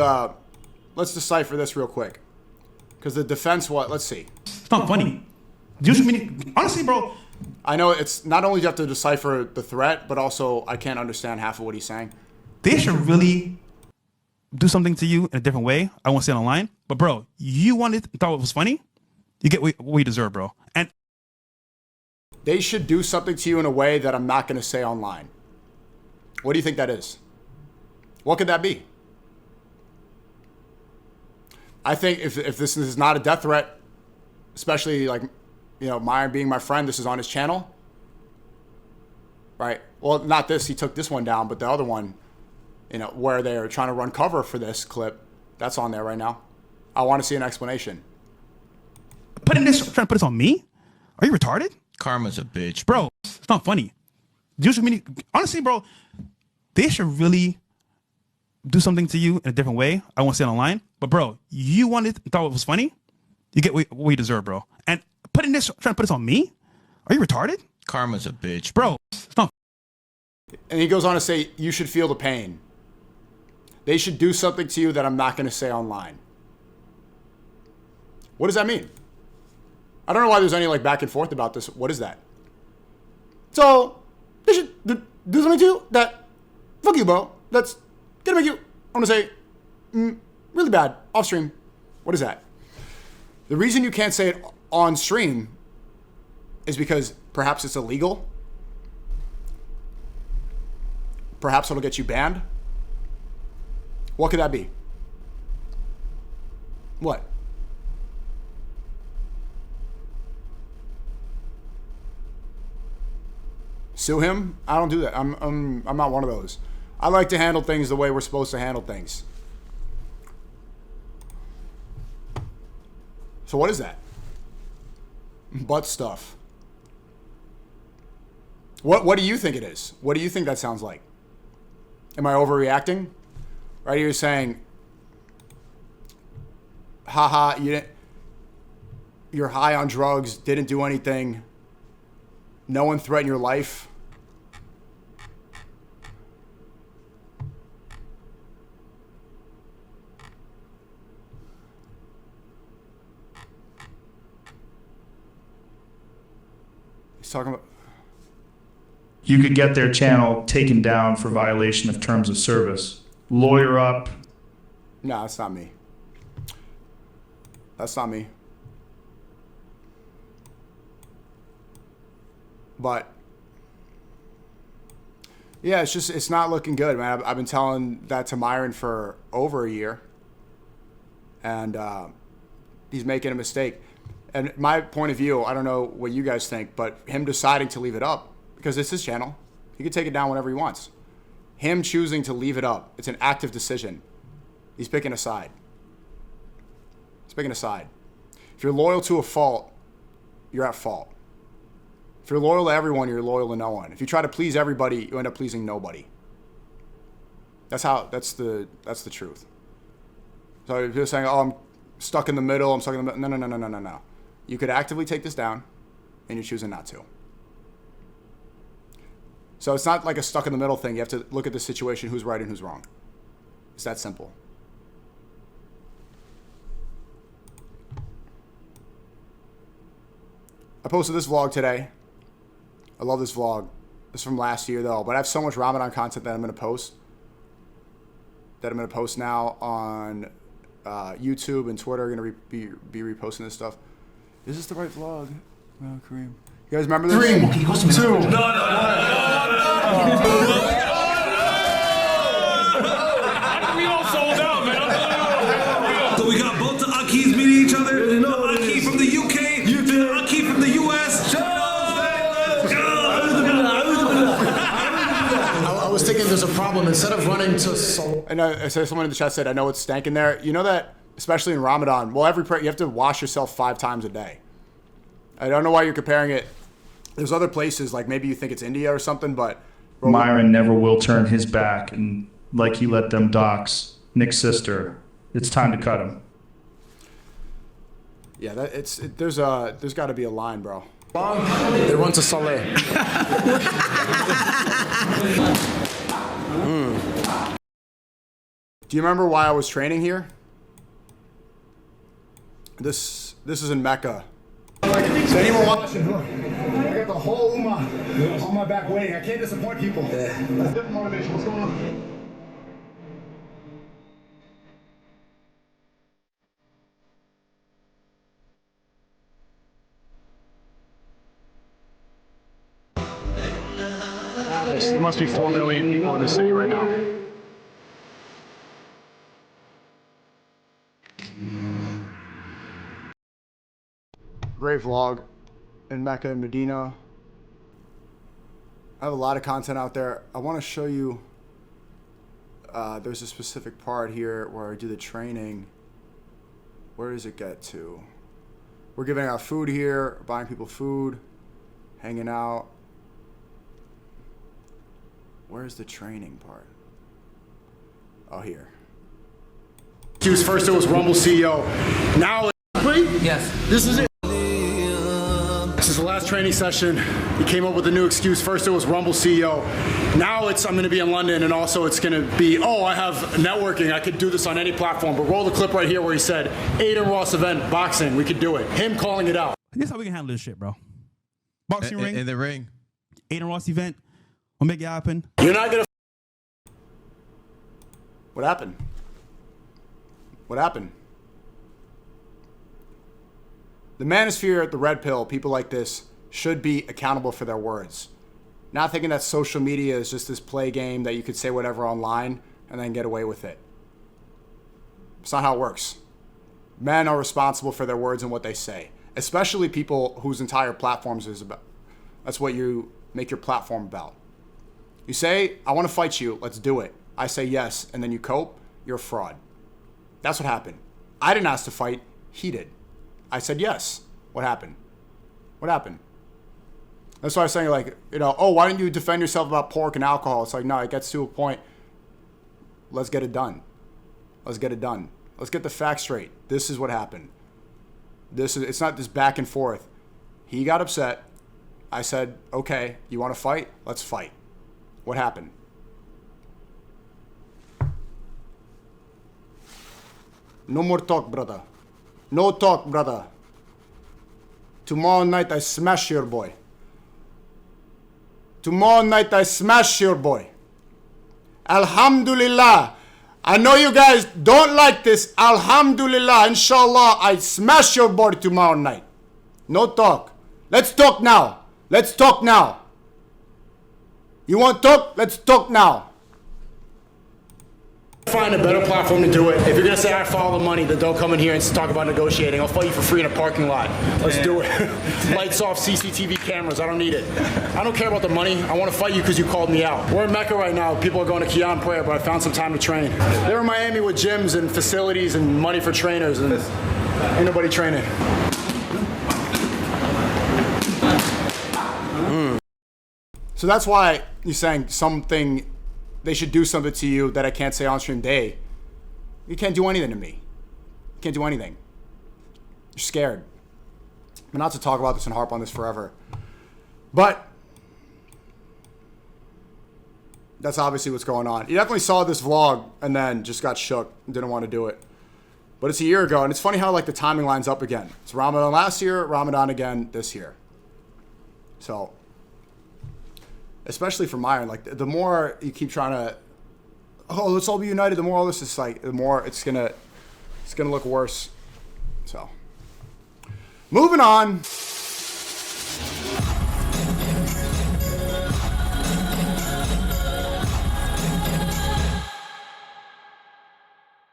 let's decipher this real quick. Because the defense, let's see. It's not funny. Honestly, bro. I know it's not only do you have to decipher the threat, but also I can't understand half of what he's saying. They should really do something to you in a different way. I won't say it online. But, bro, you thought it was funny? You get what you deserve, bro. And they should do something to you in a way that I'm not going to say online. What do you think that is? What could that be? I think if this is not a death threat, especially like, you know, Myron being my friend, this is on his channel, right? Well, not this, he took this one down, but the other one, you know, where they're trying to run cover for this clip, that's on there right now. I want to see an explanation. Trying to put this on me? Are you retarded? Karma's a bitch. Bro, it's not funny. Honestly, bro, they should really do something to you in a different way. I won't say it online. But, bro, you thought it was funny? You get what you deserve, bro. And trying to put this on me? Are you retarded? Karma's a bitch. Bro, it's not. And he goes on to say, you should feel the pain. They should do something to you that I'm not going to say online. What does that mean? I don't know why there's any like back and forth about this. What is that? So, they should do something to you that, fuck you, bro. That's gonna make you, I want to say, really bad off stream. What is that? The reason you can't say it on stream is because perhaps it's illegal. Perhaps it'll get you banned. What could that be? What? Sue him? I don't do that. I'm not one of those. I like to handle things the way we're supposed to handle things. So what is that? Butt stuff. What do you think it is? What do you think that sounds like? Am I overreacting? Right, you're saying, haha, you're high on drugs, didn't do anything, no one threatened your life. He's talking about... You could get their channel taken down for violation of terms of service. Lawyer up. No, that's not me. That's not me. But yeah, it's not looking good, man. I've been telling that to Myron for over a year, and he's making a mistake. And my point of view, I don't know what you guys think, but him deciding to leave it up, because it's his channel, he can take it down whenever he wants. Him choosing to leave it up, it's an active decision. He's picking a side. He's picking a side. If you're loyal to a fault, you're at fault. If you're loyal to everyone, you're loyal to no one. If you try to please everybody, you end up pleasing nobody. That's the truth. So if you're saying, oh, I'm stuck in the middle, I'm stuck in the middle. No. You could actively take this down, and you're choosing not to. So it's not like a stuck in the middle thing. You have to look at the situation, who's right and who's wrong. It's that simple. I posted this vlog today. I love this vlog. It's from last year though, but I have so much Ramadan content that I'm gonna post. That I'm gonna post now on YouTube and Twitter. I'm gonna be reposting this stuff. Is this the right vlog? Oh, Kareem. You guys remember this? 3, 2. No. We all sold out, man. So we got both the Akis meeting each other. The Aki from the UK, the Aki from the US. there's a problem. Instead of running to... I know, so someone in the chat said, I know it's stank in there. You know that, especially in Ramadan, well, every prayer, you have to wash yourself 5 times a day. I don't know why you're comparing it. There's other places, like maybe you think it's India or something, but... Myron never will turn his back, and like he let them dox Nick's sister. It's time to cut him. Yeah, there's got to be a line, bro. They run to Saleh. Do you remember why I was training here? This is in Mecca. So anyone watching? I got the whole Ummah on my back waiting. I can't disappoint people. That's different motivation. What's going on? There must be 4 million people in the city right now. Great vlog in Mecca and Medina. I have a lot of content out there. I want to show you, there's a specific part here where I do the training. Where does it get to? We're giving out food here, buying people food, hanging out. Where's the training part? Oh, here. First it was Rumble CEO. Now Yes. this is it. This is the last training session. He came up with a new excuse. First it was Rumble CEO. Now it's I'm going to be in London, and also it's going to be, oh, I have networking. I could do this on any platform. But roll the clip right here where he said, Aiden Ross event, boxing, we could do it. Him calling it out. This is how we can handle this shit, bro. Boxing ring. In the ring. Aiden Ross event. We'll make it happen. You're not going to... What happened? What happened? The manosphere, the red pill, people like this should be accountable for their words. Not thinking that social media is just this play game that you could say whatever online and then get away with it. It's not how it works. Men are responsible for their words and what they say, especially people whose entire platforms is about. That's what you make your platform about. You say, I want to fight you, let's do it. I say yes, and then you cope, you're a fraud. That's what happened. I didn't ask to fight, he did. I said yes. What happened? What happened? That's why I was saying, like, you know, oh, why didn't you defend yourself about pork and alcohol? It's like, no, it gets to a point. Let's get it done. Let's get it done. Let's get the facts straight. This is what happened. It's not this back and forth. He got upset. I said, okay, you want to fight? Let's fight. What happened? No more talk, brother. No talk, brother. Tomorrow night I smash your boy. Tomorrow night I smash your boy. Alhamdulillah. I know you guys don't like this. Alhamdulillah. Inshallah, I smash your boy tomorrow night. No talk. Let's talk now. Let's talk now. You want to talk? Let's talk now. Find a better platform to do it. If you're gonna say I follow the money, then don't come in here and talk about negotiating. I'll fight you for free in a parking lot. Let's do it. Lights off, CCTV cameras. I don't need it. I don't care about the money. I want to fight you because you called me out. We're in Mecca right now. People are going to Qiyam prayer, but I found some time to train. They're in Miami with gyms and facilities and money for trainers, and ain't nobody training. So that's why you're saying something. They should do something to you that I can't say on stream day. You can't do anything to me. You can't do anything. You're scared. But not to talk about this and harp on this forever. But that's obviously what's going on. You definitely saw this vlog and then just got shook and didn't want to do it. But it's a year ago, and it's funny how like the timing lines up again. It's Ramadan last year, Ramadan again this year. So especially for Myron, like the more you keep trying to, oh, let's all be united, the more all this is like, the more it's gonna look worse. So, moving on.